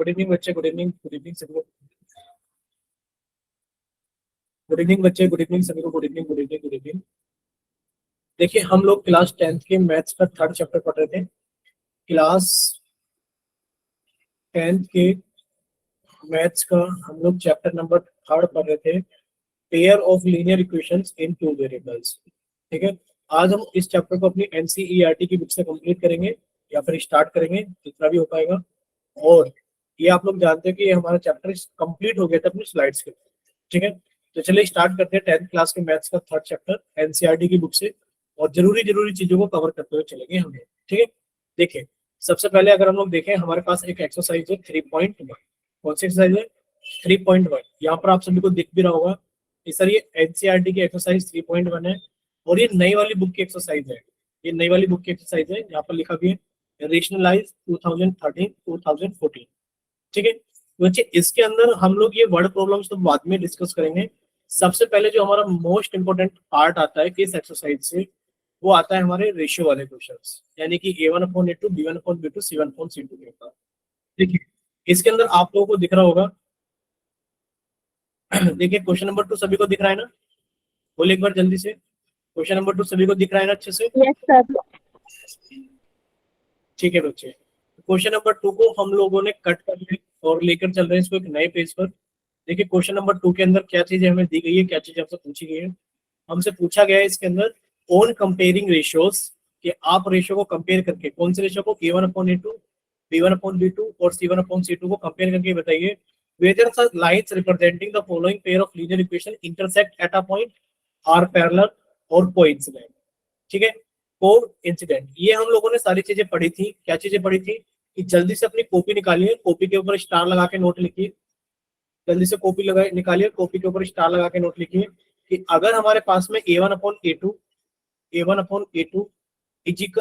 Good evening बच्चे, good evening, good evening सभी को, गुड इवनिंग बच्चे, गुड इवनिंग सभी को, good evening, good evening, good evening. देखिए हम लोग क्लास 10th के मैथ्स का थर्ड चैप्टर पढ़ रहे थे। क्लास 10th के मैथ्स का हम लोग चैप्टर नंबर थर्ड पढ़ रहे थे, pair of linear equations in two variables. ठीक है, आज हम इस चैप्टर को अपनी एनसीईआरटी की बुक से कंप्लीट करेंगे या फिर स्टार्ट करेंगे, जितना भी हो पाएगा। और ये आप लोग जानते हैं कि ये हमारा चैप्टर कंप्लीट हो गया था अपनी स्लाइड्स के। ठीक है, तो चलिए स्टार्ट करते हैं 10th क्लास के मैथ्स का थर्ड चैप्टर एनसीईआरटी की बुक से, और जरूरी जरूरी चीजों को कवर करते हुए चलेंगे हमें। ठीक है, देखिए सबसे पहले अगर हम लोग देखें, हमारे पास एक एक्सरसाइज है 3.1। कौन सी एक्सरसाइज है? 3.1। यहाँ पर आप सभी को दिख भी रहा होगा कि सर ये एनसीईआरटी की एक्सरसाइज 3.1 है, और ये नई वाली बुक की एक्सरसाइज है। ये नई वाली बुक की एक्सरसाइज है, यहाँ पर लिखा भी है रेशनलाइज 2013-2014। ठीक है बच्चे, इसके अंदर हम लोग ये वर्ड प्रॉब्लम्स तो बाद में डिस्कस करेंगे। सबसे पहले जो हमारा मोस्ट इंपोर्टेंट पार्ट आता है इस एक्सरसाइज से, वो आता है हमारे रेशियो वाले क्वेश्चंस, यानी कि A1/A2, B1/B2, C1/C2 के ऊपर। देखिए इसके अंदर आप लोगों को दिख रहा होगा देखिए क्वेश्चन नंबर 2 सभी को दिख रहा है ना? बोले एक बार जल्दी से, क्वेश्चन नंबर 2 सभी को दिख रहा है ना अच्छे से? Yes sir. ठीक है बच्चे, क्वेश्चन नंबर 2 को हम लोगों ने कट कर लिया और लेकर चल रहे हैं इसको एक नए पेज पर। देखिए क्वेश्चन नंबर 2 के अंदर क्या चीजें हमें दी गई है, क्या चीजें हमसे पूछी गई है। हमसे पूछा गया है इसके अंदर ऑन कंपेयरिंग रेशियोज, कि आप रेशियो को कंपेयर करके, कौन से रेशियो को? A1/A2, B1/B2 और C1/C2 को कंपेयर करके बताइए whether the lines representing the following pair of linear equation intersect at a point, are parallel or coincident। ठीक है, को इंसिडेंट, ये हम लोगों ने सारी चीजें पढ़ी थी। क्या चीजें पढ़ी थी? कि जल्दी से अपनी कॉपी निकालिए, कॉपी के ऊपर स्टार लगा के नोट लिखिए। जल्दी से कॉपी लगा निकालिए, कॉपी के ऊपर स्टार लगा के नोट लिखिए कि अगर हमारे पास में A1/A2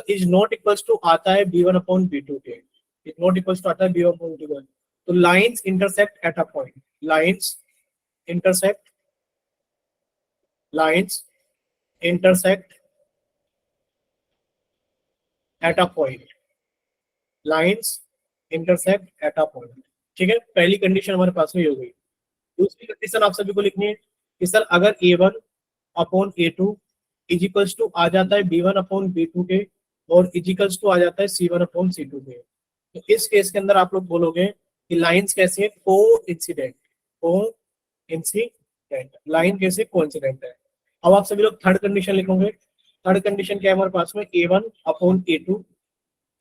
is not equals to आता है B1/B2 के, इज नॉट इक्वल्स टू आता है B1/B2, तो lines intersect at a point, lines intersect, lines intersect at a point, lines intersect at a point. ठीक है, पहली कंडीशन हमारे पास में हो गई। दूसरी कंडीशन आप सभी को लिखनी है कि सर अगर A1/A2 इज इक्वल्स टू आ जाता है B1/B2 के, और इज इक्वल्स टू आ जाता है C1/C2 के, तो इस केस के अंदर आप लोग बोलोगे कि लाइंस कैसी है? को इंसिडेंट, को इंसिडेंट, लाइन कैसे कोइंसिडेंट है। अब आप सभी लोग थर्ड कंडीशन लिखोगे। थर्ड कंडीशन क्या है हमारे पास में? A1/A2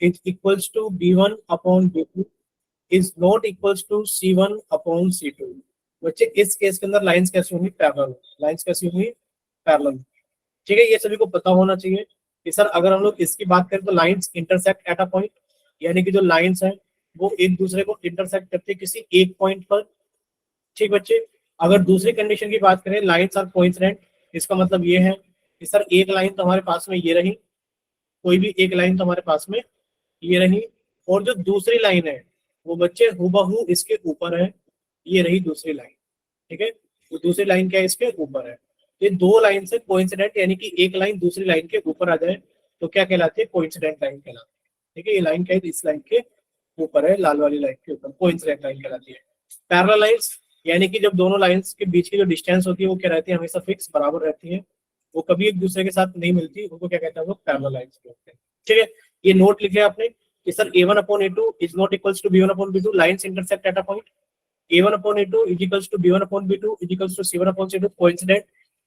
is equals to B1/B2 is not equals to C1/C2। बच्चे इस केस के अंदर लाइंस कैसी होंगी? पैरेलल। लाइंस कैसी होंगी? पैरेलल। ठीक है, ये सभी को पता होना चाहिए कि सर अगर हम लोग इसकी बात करें तो lines intersect at a point, यानी कि जो लाइंस हैं वो एक दूसरे को इंटरसेक्ट करती है किसी एक पॉइंट पर। ठीक बच्चे, अगर दूसरी कंडीशन की बात करें लाइंस आर कोइंसिडेंट, इसका मतलब ये है कि सर एक लाइन तो हमारे पास में ये रही, कोई भी एक लाइन तो हमारे पास में ये रही, और जो दूसरी लाइन है वो बच्चे हुबहू इसके ऊपर है, ये रही दूसरी लाइन। ठीक है, तो दूसरी लाइन क्या है? इसके ऊपर है। ये दो लाइन से कोइंसिडेंट, यानी कि एक लाइन दूसरी लाइन के ऊपर आ जाए तो क्या कहलाती है? कोइंसिडेंट लाइन कहलाती है। ठीक है, ये लाइन क्या है? इस लाइन के ऊपर है, लाल वाली लाइन के ऊपर, कोइंसिडेंट लाइन कहलाती है। पैरेलल लाइंस, यानी कि जब दोनों लाइंस के बीच की जो डिस्टेंस होती है वो क्या रहती है? हमेशा फिक्स, बराबर रहती है, वो कभी एक दूसरे के साथ नहीं मिलती, उनको क्या कहते हैं? वो पैरेलल लाइंस कहते हैं। ठीक है, ये नोट लिखे आपने कि sir A1/A2 is not equals to B1/B2, lines intersect at a point. A1/A2 is equals to B1/B2 is equals to C1/C2, coincident,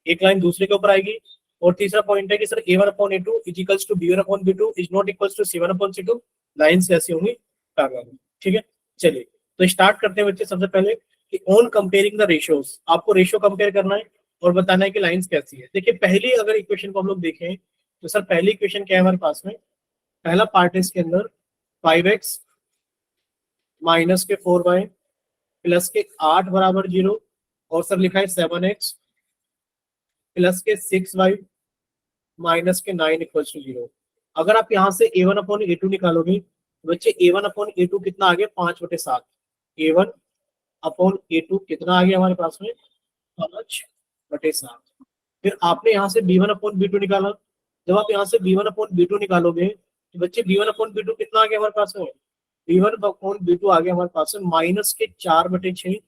एक लाइन दूसरे के ऊपर आएगी। और तीसरा पॉइंट है कि sir A1/A2 is equals to B1/B2 is not equals to C1/C2, lines कैसी होंगी? पैरेलल। ठीक है, चलिए तो स्टार्ट करते हैं बच्चे। सबसे पहले कि ऑन कंपेयरिंग द रेशियोज, आपको रेशियो कंपेयर करना है और बताना है कि लाइंस कैसी है। देखिए पहली अगर इक्वेशन को हम लोग देखें तो सर पहली इक्वेशन क्या है हमारे पास में? पहला पार्ट है इसके अंदर 5x माइनस के 4y प्लस के 8 बराबर 0, और सर लिखा है 7x प्लस के 6y माइनस के 9 इक्वल्स टू 0। अगर आप यहाँ से A1/A2 निकालोगे तो बच्चे A1/A2 कितना आ गया? 5/7। A1/A2 कितना आ गया हमारे पास में? 5/7। फिर आपने यहाँ से B1/B2 निकाला। जब आप यहाँ से B1/B2 निकालोगे तो बच्चे B1/B2 कितना आ गया हमारे पास में? B1 अपॉन B2 आ गया हमारे पास में माइनस के 4/6,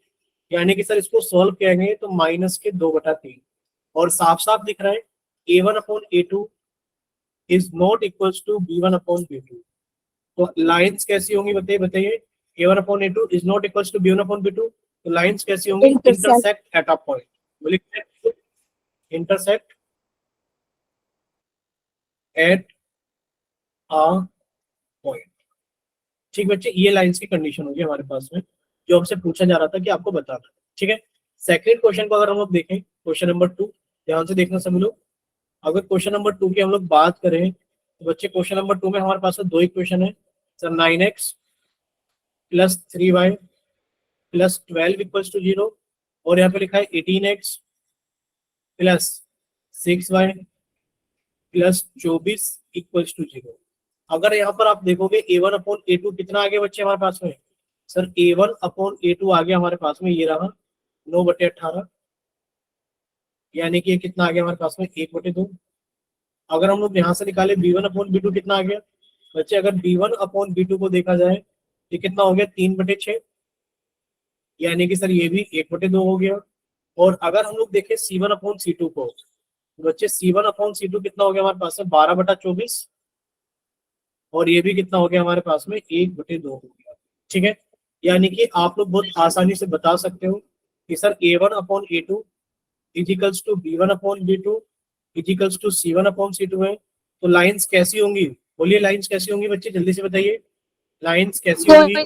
यानी कि सर इसको सॉल्व करेंगे तो माइनस के 2/3, और साफ साफ दिख रहा है A1 upon A2 is not equals to B1 upon B2। तो लाइंस कैसी होंगी बताइए बताइए, A1 upon A2 is not equals to B1 upon B2, तो लाइंस कैसी होंगी, इंटरसेक्ट एट अ पॉइंट। बोलिए इंटरसेक्ट एट अ पॉइंट। ठीक बच्चे, ये लाइंस की कंडीशन होगी हमारे पास में, जो हमसे पूछा जा रहा था कि आपको बताना। ठीक है, सेकंड क्वेश्चन को अगर हम लोग देखें, क्वेश्चन नंबर 2, ध्यान से देखना सभी लोग। अगर क्वेश्चन नंबर 2 की हम लोग बात करें तो बच्चे क्वेश्चन नंबर 2 में हमारे पास में दो इक्वेशन है sir, 9x plus 3y plus 12 equals to 0, और यहाँ पे लिखा है 18x plus 6y plus 24 equals to 0। अगर यहाँ पर आप देखोगे A1 अपॉन A2 कितना आ गया बच्चे हमारे पास में, सर A1 अपॉन A2 आ गया हमारे पास में, ये रहा 9/18, यानी कि ये कितना आ गया हमारे पास में 1/2। अगर हम लोग यहाँ से निकाले B1 अपॉन B2 कितना आ गया बच्चे, अगर B1 अपॉन B2 को देखा जाए ये कितना हो गया 3/6, यानी कि सर ये भी 1/2 हो गया। और अगर हम लोग देखें C1 अपॉन C2 को, तो बच्चे C1 अपॉन C2 कितना हो गया हमारे पास में 12/24, और ये भी कितना हो गया हमारे पास में 1/2 हो गया। ठीक है, यानी कि आप लोग बहुत आसानी से बता सकते हो कि sir A1 upon A2 is equals to B1 upon B2 is equals to C1 upon C2 है। तो लाइंस कैसी होंगी, बोलिए लाइंस कैसी होंगी बच्चे, जल्दी से बताइए, लाइंस कैसी होंगी,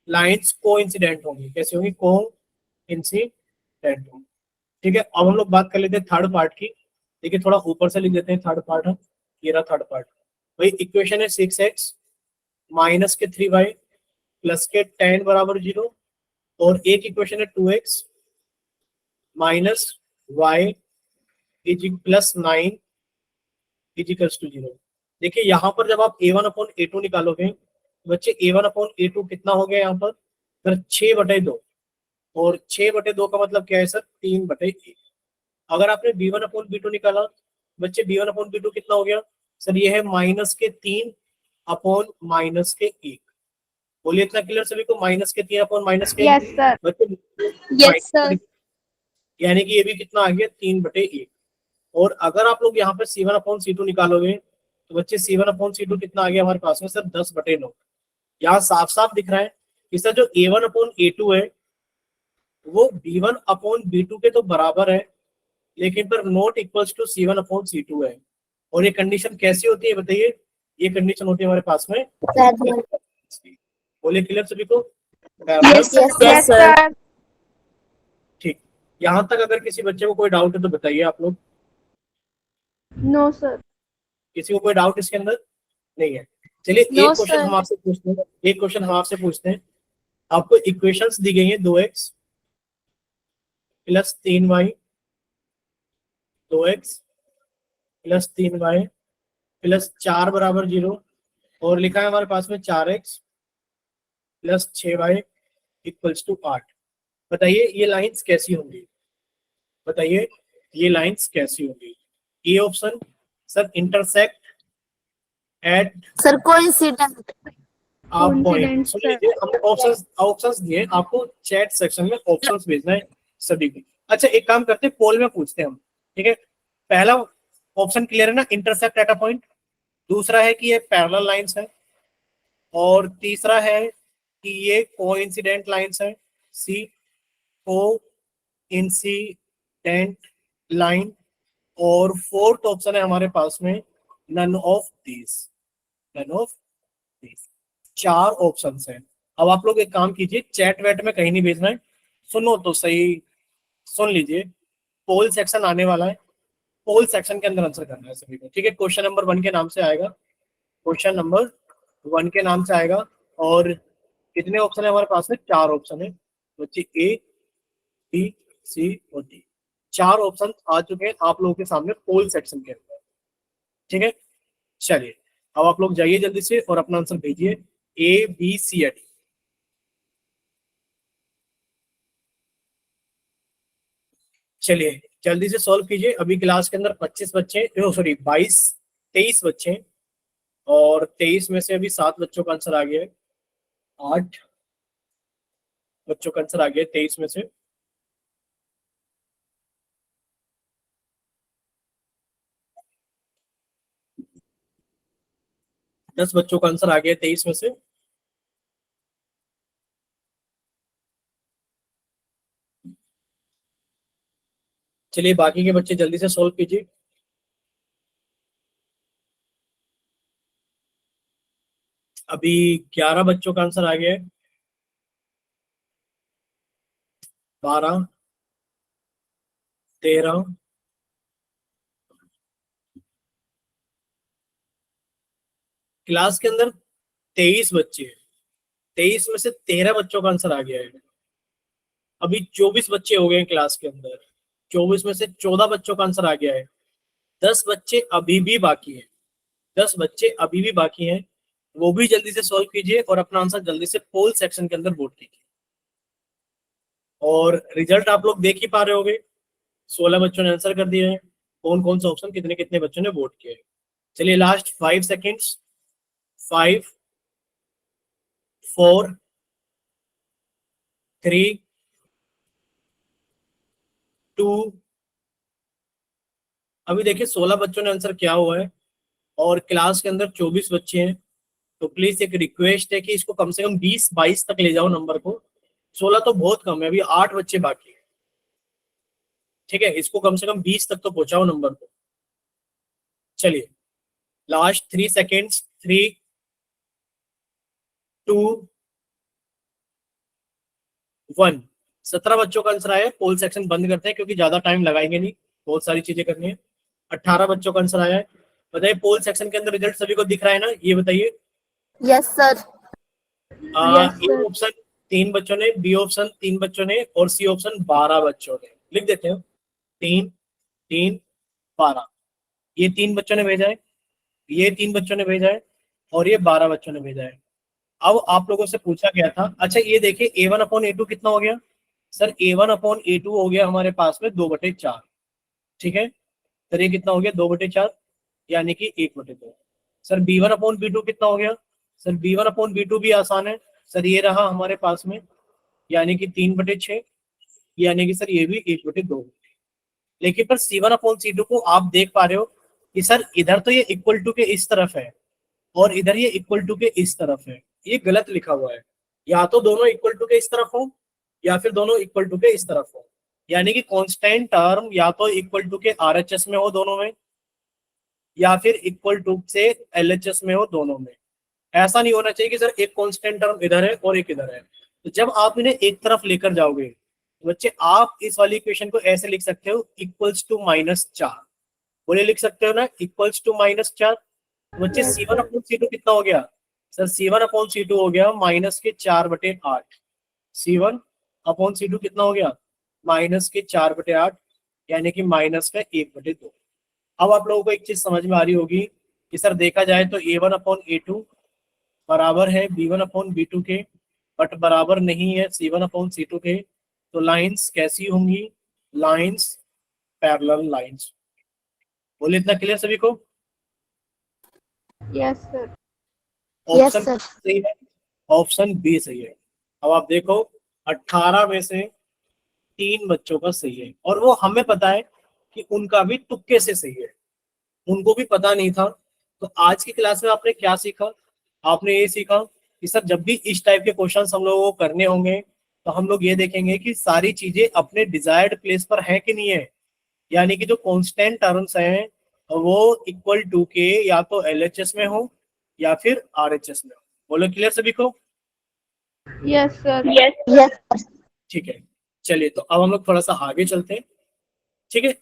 लाइंस कोइंसिडेंट होंगी, कैसी होंगी, कोइंसिडेंट होंगी। ठीक है, अब हम लोग बात कर लेते हैं थर्ड पार्ट की। देखिए थोड़ा ऊपर से लिख देते हैं थर्ड पार्ट हम, ये रहा थर्ड पार्ट। भाई इक्वेशन है 6x माइनस के 3y प्लस के 10 बराबर 0, और एक इक्वेशन है 2x minus y is plus 9 is equals to 0। देखिए यहाँ पर जब आप A1 अपॉन A2 निकालोगे बच्चे, A1 अपॉन A2 कितना हो गया यहाँ पर सर 6/2, और 6/2 का मतलब क्या है सर 3/1। अगर आपने B1 अपॉन B2 निकाला बच्चे, B1 अपॉन B2 कितना हो गया सर, ये है माइनस के 3 अपॉन माइनस के 1। बोलिए इतना क्लियर सभी को, माइनस के 3 अपॉन माइनस के यस सर, बच्चे, यस सर, यानी कि ये भी कितना आ गया 3/1। और अगर आप लोग यहाँ पे C1 अपॉन C2 निकालोगे तो बच्चे C1 अपॉन C2 कितना आ गया हमारे पास में सर 10/9। यहाँ साफ साफ दिख रहा है कि सर जो A1 अपॉन A2 है वो B1 अपॉन B2 के तो बराबर है, लेकिन पर not equals to C1 upon C2 है। और ये कंडीशन कैसी होती है बताइए, ये कंडीशन होती है हमारे पास में, बोले क्लियर सभी को, यस Yes, sir. सर, ठीक, यहाँ तक अगर किसी बच्चे को कोई डाउट है तो बताइए आप लोग, नो सर, किसी को कोई डाउट इसके अंदर नहीं है। चलिए No, एक क्वेश्चन sir. हम आपसे पूछते हैं, एक क्वेश्चन हम आपसे पूछते हैं। आपको इक्वेशंस दी गई है 2x plus 3y, 2x plus 3y plus 4 बराबर 0, और लिखा है हमारे पास में 4x plus 6y equals to 8। बताइए ये लाइंस कैसी होंगी, बताइए ये लाइंस कैसी होंगी। A option sir intersect at Sir, coincident. आप पॉइंट, Coincidence, सुन sir. लीजिए हमने ऑप्शंस ऑप्शंस दिए आपको, चैट सेक्शन में ऑप्शंस भेजना है सभी को। अच्छा एक काम करते हैं, पोल में पूछते हैं हम, ठीक है। पहला ऑप्शन क्लियर है ना, इंटरसेक्ट एट अ पॉइंट। दूसरा है कि ये पैरेलल लाइंस है, और तीसरा है कि ये कोइंसिडेंट लाइंस है, सी कोइंसिडेंट लाइन। और फोर्थ ऑप्शन है हमारे पास में none of this, none of this. चार ऑप्शन है। अब आप लोग एक काम कीजिए, चैट वैट में कहीं नहीं भेजना है, सुनो तो सही, सुन लीजिए, पोल सेक्शन आने वाला है, पोल सेक्शन के अंदर आंसर करना है सभी को, ठीक है। क्वेश्चन नंबर 1 के नाम से आएगा, क्वेश्चन नंबर 1 के नाम से आएगा। और कितने ऑप्शन है हमारे पास में, 4 ऑप्शन है बच्चे, ए बी सी और डी। 4 ऑप्शन आ चुके हैं आप लोगों के सामने पोल सेक्शन के अंदर, ठीक है। चलिए अब आप लोग जाइए जल्दी से और अपना आंसर भेजिए, ए बी सी या डी। चलिए जल्दी से सॉल्व कीजिए। अभी क्लास के अंदर 25 बच्चे, सॉरी 23 बच्चे हैं, और 23 में से अभी 7 बच्चों का आंसर आ गया है। 8 बच्चों का आंसर आ गया 23 में से। दस बच्चों का आंसर आ गया 23 में से। चलिए बाकी के बच्चे जल्दी से सॉल्व कीजिए। अभी 11 बच्चों का आंसर आ गया है। 12, 13, क्लास के अंदर 23 बच्चे हैं। 23 में से 13 बच्चों का आंसर आ गया है। अभी 24 बच्चे हो गए हैं क्लास के अंदर। 24 में से 14 बच्चों का आंसर आ गया है। 10 बच्चे अभी भी बाकी हैं। 10 बच्चे अभी भी बाकी हैं, वो भी जल्दी से सॉल्व कीजिए और अपना आंसर जल्दी से पोल सेक्शन के अंदर वोट कीजिए। और रिजल्ट आप लोग देख ही पा रहे होंगे, 16 बच्चों ने आंसर कर दिए हैं। कौन कौन सा ऑप्शन कितने कितने बच्चों ने वोट किए। चलिए लास्ट 5 सेकेंड्स। 5, 4, 3, 2। अभी देखिए 16 बच्चों ने आंसर किया हुआ है और क्लास के अंदर 24 बच्चे हैं। तो प्लीज एक रिक्वेस्ट है कि इसको कम से कम 20-22 तक ले जाओ नंबर को। 16 तो बहुत कम है, अभी 8 बच्चे बाकी है। ठीक है, इसको कम से कम 20 तक तो पहुंचाओ नंबर को। चलिए लास्ट 3 सेकेंड्स। 3, 2, 1। 17 बच्चों का आंसर आया है। पोल सेक्शन बंद करते हैं क्योंकि ज्यादा टाइम लगाएंगे नहीं, बहुत सारी चीजें करनी है। 18 बच्चों का आंसर आया है। बताइए पोल सेक्शन के अंदर रिजल्ट सभी को दिख रहा है ना, ये बताइए। Yes, sir. Yes, ए sir. ऑप्शन 3 बच्चों ने, बी ऑप्शन 3 बच्चों ने और सी ऑप्शन 12 बच्चों ने। लिख देते हैं 3, 3, 12। ये 3 बच्चों ने भेजा है, ये 3 बच्चों ने भेजा है और ये 12 बच्चों ने भेजा है। अब आप लोगों से पूछा गया था, अच्छा ये देखिए A1/A2 कितना हो गया। सर A1/A2 हो गया हमारे पास में 2/4। ठीक है, सर ये कितना हो गया 2/4, यानी कि 1/2। सर B1/B2 कितना हो गया। सर B1/B2 भी आसान है। सर ये रहा हमारे पास में, यानी कि 3/6, यानी कि सर ये भी 1/2। लेकिन पर C1/C2 को आप देख पा रहे हो कि सर इधर तो ये इक्वल टू के इस तरफ है और इधर ये इक्वल टू के इस तरफ है। ये गलत लिखा हुआ है। या तो दोनों इक्वल टू के इस तरफ हो या फिर दोनों इक्वल टू के इस तरफ हो, यानी कि कांस्टेंट टर्म या तो इक्वल टू के RHS में हो दोनों में, या फिर इक्वल टू से LHS में हो दोनों में। ऐसा नहीं होना चाहिए कि सर एक कांस्टेंट टर्म इधर है और एक इधर है। तो जब आप इन्हें एक तरफ लेकर जाओगे तो बच्चे आप इस वाली इक्वेशन को ऐसे लिख सकते हो इक्वल्स टू -4। बोले लिख सकते हो ना इक्वल्स टू -4। बच्चे Yes, C1 sir. Upon C2 कितना हो गया। सर C1 अपॉन C2 हो गया -4/8। C1 अपॉन C2 कितना हो गया -4/8, यानी कि -1/2। अब आप लोगों को एक चीज समझ में आ रही होगी कि सर देखा जाए तो A1/A2 बराबर है B1/B2 के, बट बराबर नहीं है C1/C2 के। तो लाइंस कैसी होंगी, लाइंस पैरेलल लाइंस। बोले इतना क्लियर सभी को। Yes, sir. Yes, option sir. सही है, ऑप्शन बी सही है। अब आप देखो 18 में से 3 बच्चों का सही है और वो हमें पता है कि उनका भी तुक्के से सही है, उनको भी पता नहीं था। तो आज की क्लास में आपने क्या सीखा, आपने ये सीखा कि सर जब भी इस टाइप के क्वेश्चंस हम लोगों को करने होंगे तो हम लोग ये देखेंगे कि सारी चीजें अपने डिजायर्ड प्लेस पर है कि नहीं है, यानी कि जो कांस्टेंट टर्म्स हैं वो इक्वल टू के या तो LHS में हो या फिर RHS में हो। बोलो क्लियर सभी को। Yes, sir. Yes. Yes. ठीक है, चलिए तो अब हम लोग थोड़ा सा आगे चलते हैं। ठीक है,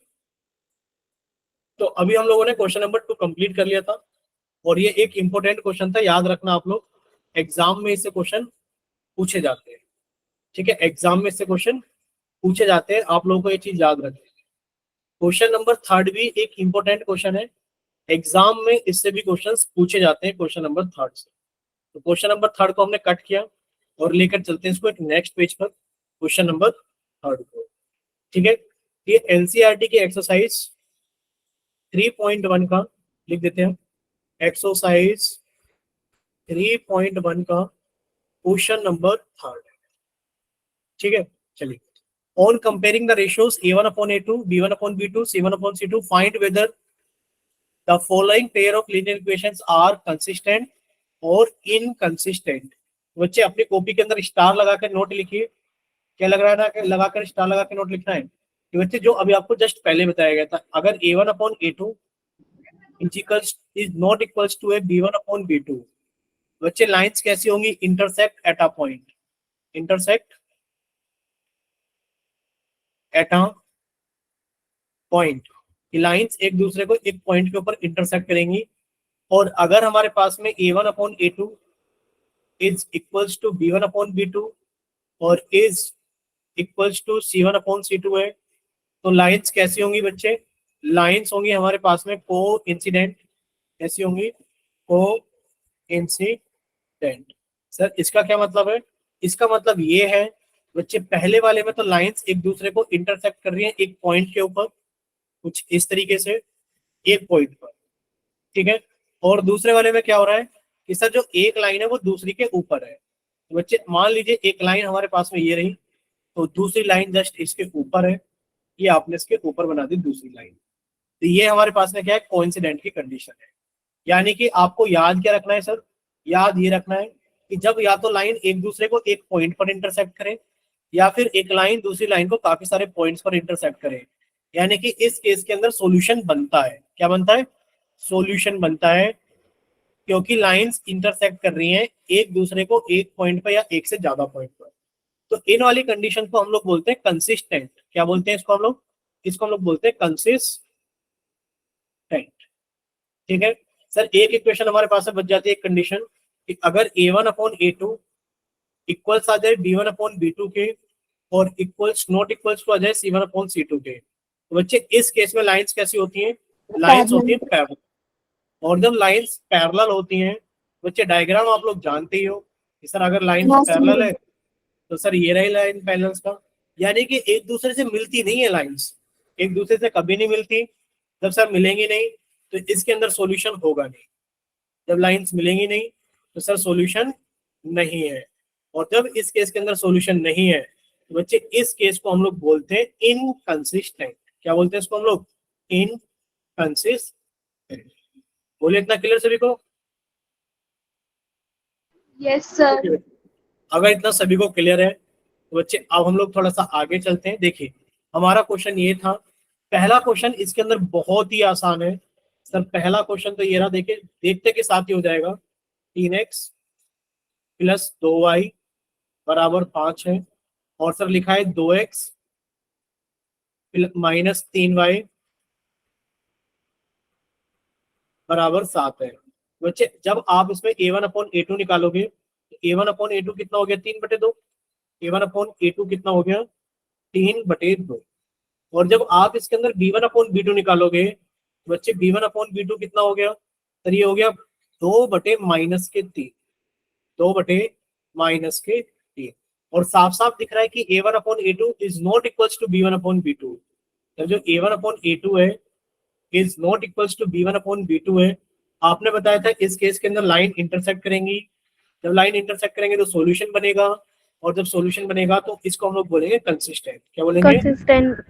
तो अभी हम लोगों ने क्वेश्चन नंबर 2 कंप्लीट कर लिया था और ये एक इंपॉर्टेंट क्वेश्चन था, याद रखना आप लोग, एग्जाम में इससे क्वेश्चन पूछे जाते हैं। ठीक है, एग्जाम में इससे क्वेश्चन पूछे जाते हैं, आप लोगों को ये चीज याद रखनी है। क्वेश्चन नंबर 3 भी एक इंपॉर्टेंट क्वेश्चन है, एग्जाम में इससे भी क्वेश्चंस पूछे जाते हैं क्वेश्चन नंबर 3 से। तो क्वेश्चन नंबर 3 को हमने कट किया और लेकर चलते हैं इसको एक नेक्स्ट पेज पर, क्वेश्चन नंबर 3 को। ठीक है, ये NCERT की एक्सरसाइज 3.1 का लिख देते हैं। एक्सरसाइज 3.1 का क्वेश्चन नंबर 3, ठीक है। चलिए, on comparing the ratios a1/a2, b1/b2, c1/c2, find whether the following pair of linear equations are consistent और इनकंसिस्टेंट। बच्चे अपनी कॉपी के अंदर स्टार लगाकर नोट लिखिए। क्या लग रहा है ना कि लगाकर स्टार लगा के नोट लिखना है। कि बच्चे जो अभी आपको जस्ट पहले बताया गया था, अगर a1/a2 is not equals to a b1/b2, बच्चे लाइंस कैसी होंगी? Intersect at a point, intersect at a point. Lines एक दूसरे को एक पॉइंट के ऊपर इंटरसेक्ट करेंगी। और अगर हमारे पास में a1/a2 is equals to b1/b2 और इज इक्वल्स टू c1/c2 है, तो लाइंस कैसी होंगी बच्चे? लाइंस होंगी हमारे पास में को इंसिडेंट। कैसी होंगी? को इंसिडेंट। सर इसका क्या मतलब है? इसका मतलब ये है बच्चे, पहले वाले में तो लाइंस एक दूसरे को इंटरसेक्ट कर रही है एक पॉइंट के ऊपर, कुछ इस तरीके से, एक पॉइंट पर, ठीक है। और दूसरे वाले में क्या हो रहा है कि सर जो एक लाइन है वो दूसरी के ऊपर है। तो बच्चे मान लीजिए एक लाइन हमारे पास में ये रही, तो दूसरी लाइन जस्ट इसके ऊपर है, ये आपने इसके ऊपर बना दी दूसरी लाइन। तो ये हमारे पास में क्या है? कोइंसिडेंट की कंडीशन है। यानी कि आपको याद क्या रखना है सर? याद ये रखना है कि जब या तो लाइन एक दूसरे को एक पॉइंट पर इंटरसेक्ट करे, या फिर एक लाइन दूसरी लाइन को काफी सारे पॉइंट्स पर इंटरसेक्ट करे, यानी कि इस केस के अंदर सॉल्यूशन बनता है। क्या बनता है? सॉल्यूशन बनता है, क्योंकि लाइंस इंटरसेक्ट कर रही हैं एक दूसरे को एक पॉइंट पर या एक से ज्यादा पॉइंट पर। तो इन वाली कंडीशन को हम लोग बोलते हैं कंसिस्टेंट। क्या बोलते हैं इसको हम लोग? इसको हम लोग बोलते हैं कंसिस्टेंट, ठीक है। सर एक इक्वेशन हमारे पास में बच जाती है कंडीशन कि अगर a1/a2 इक्वल्स आ जाए b1/b2 के, और इक्वल्स नॉट इक्वल्स टू आ जाए c1/c2 के, तो बच्चे इस केस में लाइंस कैसी होती हैं? लाइंस होती हैं पैरेलल। और जब लाइंस पैरेलल होती हैं बच्चे, डायग्राम आप लोग जानते ही हो कि सर अगर लाइंस पैरेलल है तो सर ये रही लाइन पैरेलल का, यानी कि एक दूसरे से मिलती नहीं है लाइंस, एक दूसरे से कभी नहीं मिलती। जब सर मिलेंगी नहीं तो इसके अंदर सॉल्यूशन होगा नहीं। जब लाइंस मिलेंगी नहीं तो सर सॉल्यूशन नहीं है। और जब इस केस के अंदर सॉल्यूशन नहीं है तो बच्चे इस केस को हम लोग बोलते हैं इनकंसिस्टेंट। क्या बोलते हैं इसको हम लोग? इनकंसिस्टेंट। बोले इतना क्लियर सभी को? Yes, sir. अगर इतना सभी को क्लियर है तो बच्चे अब हम लोग थोड़ा सा आगे चलते हैं। देखिए हमारा क्वेश्चन ये था, पहला क्वेश्चन इसके अंदर बहुत ही आसान है सर। पहला क्वेश्चन तो ये रहा, देखिए देखते के साथ ही हो जाएगा। 3x + 2y = 5 है, और सर लिखा है 2x - 3y = 7 है। बच्चे जब आप इसमें a1/a2 निकालोगे तो a1/a2 कितना हो गया? 3/2। a1/a2 कितना हो गया? 3/2। और जब आप इसके अंदर b1/b2 निकालोगे बच्चे, b1/b2 कितना हो गया? सर ये हो गया 2/-3, 2/-3। और साफ साफ दिख रहा है कि a1/a2 is not equals to b1/b2। तो जो a1/a2 है is not equals to b1/b2 है। आपने बताया था इस केस के अंदर लाइन इंटरसेक्ट करेंगी, जब लाइन इंटरसेक्ट करेंगे तो सॉल्यूशन बनेगा, और जब सॉल्यूशन बनेगा तो इसको हम लोग बोलेंगे कंसिस्टेंट। क्या बोलेंगे? Consistent.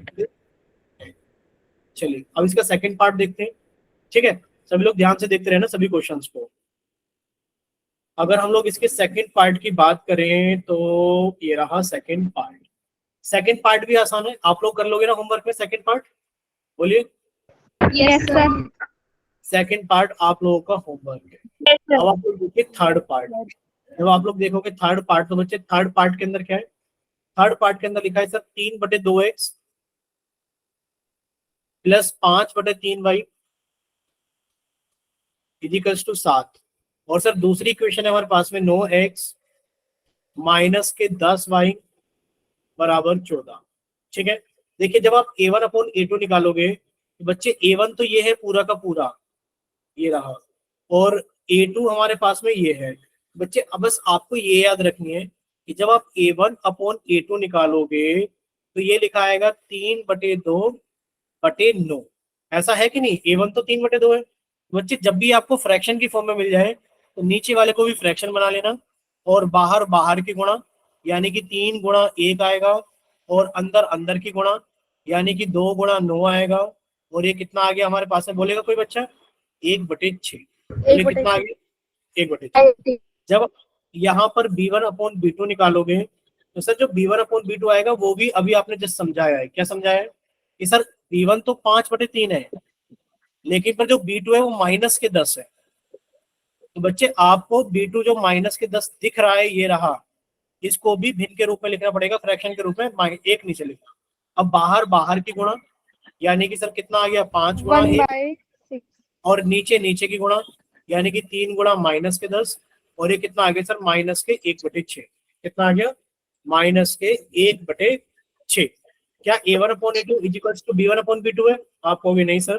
चलिए अब इसका सेकंड पार्ट देखते हैं, ठीक है। सभी लोग ध्यान से देखते रहना सभी क्वेश्चंस को। अगर हम लोग इसके सेकंड पार्ट की बात करें तो ये रहा सेकंड पार्ट। सेकंड पार्ट भी आसान है, आप लोग कर लोगे ना होमवर्क में सेकंड पार्ट? बोलिए। Yes, sir. सेकंड पार्ट आप लोगों का होमवर्क है। अब आप लोग देखिए थर्ड पार्ट। जब आप लोग देखोगे थर्ड पार्ट तो बच्चे थर्ड पार्ट के अंदर क्या है? थर्ड पार्ट के अंदर लिखा है सर 3/2x + 5/3y = 7। और सर दूसरी इक्वेशन है हमारे पास में 9x - 10y = 14, ठीक है। देखिए जब आप a1/a2 निकालोगे तो बच्चे a1 तो ये है पूरा का पूरा, ये रहा, और a2 हमारे पास में ये है। बच्चे अब बस आपको ये याद रखनी है कि जब आप a1/a2 निकालोगे तो ये लिखा आएगा 3/2/9। ऐसा है कि नहीं? a1 तो 3/2 है। बच्चे जब भी आपको फ्रैक्शन की फॉर्म में मिल जाए तो नीचे वाले को भी फ्रैक्शन बना लेना, और बाहर बाहर की गुणा यानी कि 3 गुणा 1 आएगा, और अंदर अंदर की गुणा यानी कि 2 गुणा 9 आएगा, और ये कितना आ गया हमारे पास में, बोलेगा कोई बच्चा? 1/6। बोले कितना आ गया? 1/6। जब यहाँ पर b1 अपॉन b2 निकालोगे तो सर जो b1 अपॉन b2 आएगा वो भी अभी आपने जस्ट समझाया है। क्या समझाया है? कि सर b1 तो 5/3 है, लेकिन पर जो b2 है वो -10 है। तो बच्चे आपको b2 जो -10 दिख रहा है, ये रहा, इसको भी भिन्न के रूप में लिखना पड़ेगा, फ्रैक्शन के रूप में, एक नीचे लिखा। अब बाहर बाहर की गुणा यानी कि सर कितना आ गया, 5 गुणा 1, 1/6। और नीचे नीचे की गुणा यानी कि 3 गुणा -10, और ये कितना आ गया सर, -1/6। कितना आ गया? -1/6। क्या a1 upon a2 is equal to b1 upon b2 है? आप कहोगे नहीं सर,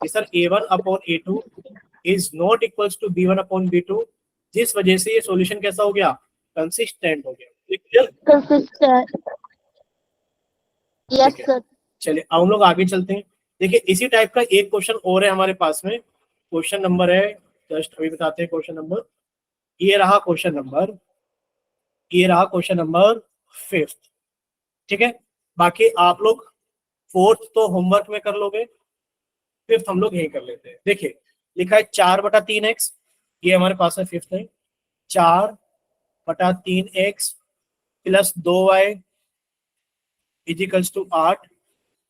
कि sir a1 upon a2 is not equal to b1 upon b2, जिस वजह से ये सॉल्यूशन कैसा हो गया, कंसिस्टेंट हो गया। क्लियर? कंसिस्टेंट। यस ठीक है, सर। चलिए अब हम लोग आगे चलते हैं। देखिए इसी टाइप का एक क्वेश्चन और है हमारे पास में। क्वेश्चन नंबर है, जस्ट अभी बताते हैं क्वेश्चन नंबर। ये रहा क्वेश्चन नंबर, ये रहा क्वेश्चन नंबर 5। ठीक है, बाकी आप लोग 4th तो होमवर्क में कर लोगे, 5th हम लोग यही कर लेते हैं। देखिए लिखा है 4/3x, ये हमारे पास में 5th है। 4/3x plus 2y equals to 8,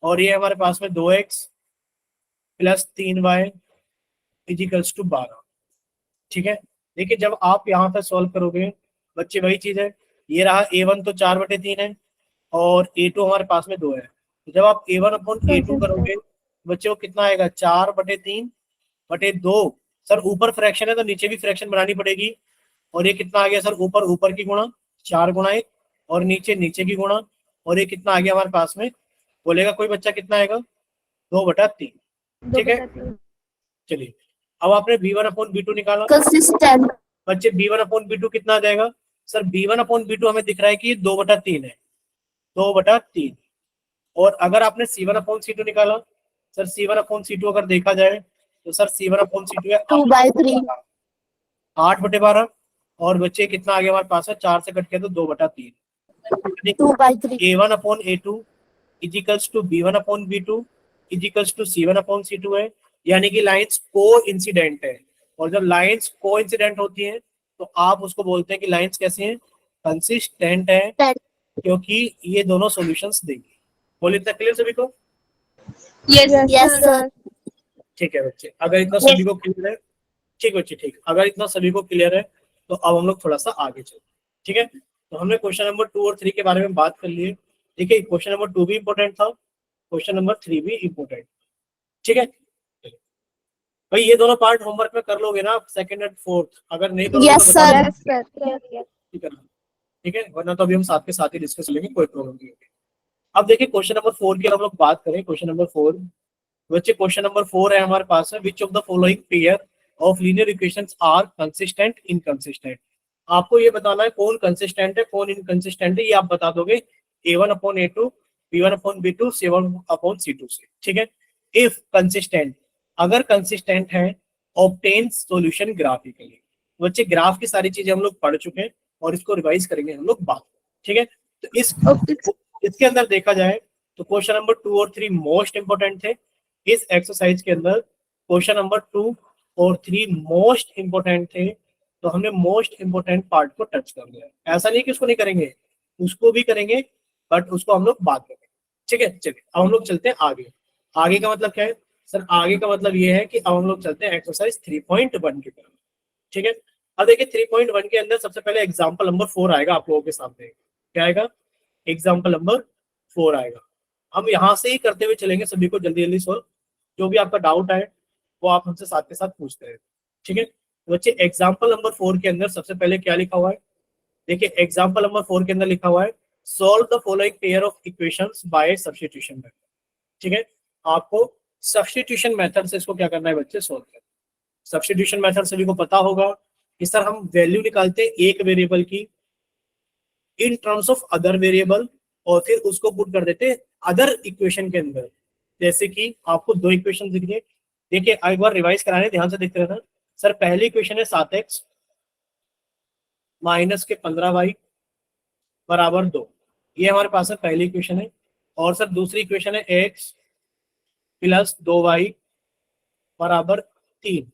और ये हमारे पास में 2x plus 3y equals to 12। ठीक है, देखिए जब आप यहाँ पे सॉल्व करोगे बच्चे वही चीज है, ये रहा a1 तो 4/3 है, और a2 हमारे पास में 2 है। तो जब आप a1 अपॉन a2 करोगे बच्चे को कितना आएगा, 4/3/2। सर ऊपर फ्रैक्शन है तो नीचे भी फ्रैक्शन बनानी पड़ेगी, और ये कितना आ गया सर, ऊपर ऊपर की गुणा 4 गुणा 1, और नीचे नीचे की गुणा, और ये कितना आ गया हमारे पास में, बोलेगा कोई बच्चा कितना आएगा, 2/3। ठीक है, चलिए अब आपने b1 अपॉन b2 निकाला, कंसिस्टेंट। बच्चे b1 अपॉन b2 कितना आ जाएगा? सर b1 अपॉन b2 हमें दिख रहा है कि 2/3 है, 2/3। और अगर आपने c1 अपॉन c2 निकाला, सर c1 अपॉन c2 अगर देखा जाए तो सर c1 अपॉन c2 है 2/3। 8/12, और बच्चे कितना आ गया हमारे पास है, 4 से कट के तो 2/3। 2/3। a1 upon a2 is equals to b1 upon b2 is equals to c1 upon c2 है, यानी कि लाइंस को इंसिडेंट है। और जब लाइंस को इंसिडेंट होती हैं तो आप उसको बोलते हैं कि लाइंस कैसे हैं, कंसिस्टेंट है, क्योंकि ये दोनों सॉल्यूशंस देंगे। बोले इतना क्लियर सभी को? Yes sir. ठीक है बच्चे, अगर इतना सभी को क्लियर है, ठीक बच्चे ठीक, अगर इतना सभी को क्लियर है तो अब हम लोग थोड़ा सा आगे चलते हैं। ठीक है, तो हमने क्वेश्चन नंबर 2 और 3 के बारे में बात कर ली है। देखिए क्वेश्चन नंबर 2 भी इंपॉर्टेंट था, क्वेश्चन नंबर 3 भी इंपॉर्टेंट। ठीक है भाई, ये दोनों पार्ट होमवर्क में कर लोगे ना, सेकंड एंड फोर्थ, अगर नहीं करोगे यस तो बता सर। दो, ठीक है ना? ठीक है, वरना तो अभी हम साथ के साथ ही डिस्कस करेंगे, कोई प्रॉब्लम नहीं होगी। अब देखिए क्वेश्चन नंबर 4 की हम लोग बात करें, क्वेश्चन नंबर 4, बच्चे क्वेश्चन नंबर 4 है हमारे पास है, which of the following pair of linear equations are consistent inconsistent. आपको ये बताना है कौन कंसिस्टेंट है कौन इनकंसिस्टेंट है, ये आप बता दोगे a1 upon a2, b1 upon b2, c1 upon c2 से। ठीक है, इफ कंसिस्टेंट, अगर कंसिस्टेंट है, ऑब्टेन सॉल्यूशन ग्राफिकली। बच्चे ग्राफ की सारी चीजें हम लोग पढ़ चुके हैं और इसको रिवाइज करेंगे हम लोग बात। ठीक है, तो इसके अंदर देखा जाए तो क्वेश्चन नंबर 2 और 3 मोस्ट इंपोर्टेंट थे। इस एक्सरसाइज के अंदर क्वेश्चन नंबर 2 और 3 मोस्ट इंपोर्टेंट थे, तो हमने मोस्ट इंपोर्टेंट पार्ट को टच कर लिया। ऐसा नहीं कि उसको नहीं करेंगे, उसको भी करेंगे, बट उसको हम लोग बात करेंगे। ठीक है, चलिए अब हम लोग चलते हैं आगे। आगे का मतलब क्या है सर? आगे का मतलब ये है कि अब हम लोग चलते हैं एक्सरसाइज 3.1 की तरफ। ठीक है, अब देखिए 3.1 के अंदर सबसे पहले एग्जाम्पल नंबर 4 आएगा आप लोगों के सामने। क्या आएगा? एग्जाम्पल नंबर 4 आएगा। हम यहाँ से ही करते हुए चलेंगे, सभी को जल्दी जल्दी सॉल्व। जो भी आपका डाउट है वो आप हमसे साथ के साथ पूछते हैं। ठीक है, तो बच्चे एग्जाम्पल नंबर 4 के अंदर सबसे पहले क्या लिखा हुआ है? देखिए एग्जाम्पल नंबर 4 के अंदर लिखा हुआ है, solve the following pair of equations bye substitution method. ठीक है, आपको सब्स्टिट्यूशन मेथड से इसको क्या करना है बच्चे, सॉल्व करना। सब्स्टिट्यूशन मेथड सभी को पता होगा कि सर हम वैल्यू निकालते हैं एक वेरिएबल की in terms of other variable, और फिर उसको पुट कर देते हैं अदर इक्वेशन के अंदर। जैसे कि आपको दो इक्वेशन दिख रही, देखिए एक बार रिवाइज कराने ध्यान से देखते रहना। सर पहली इक्वेशन है 7x, माइनस के 15y बराबर 2। ये हमारे पास है पहली इक्वेशन है। और सर दूसरी इक्वेशन है x प्लस 2y बराबर 3।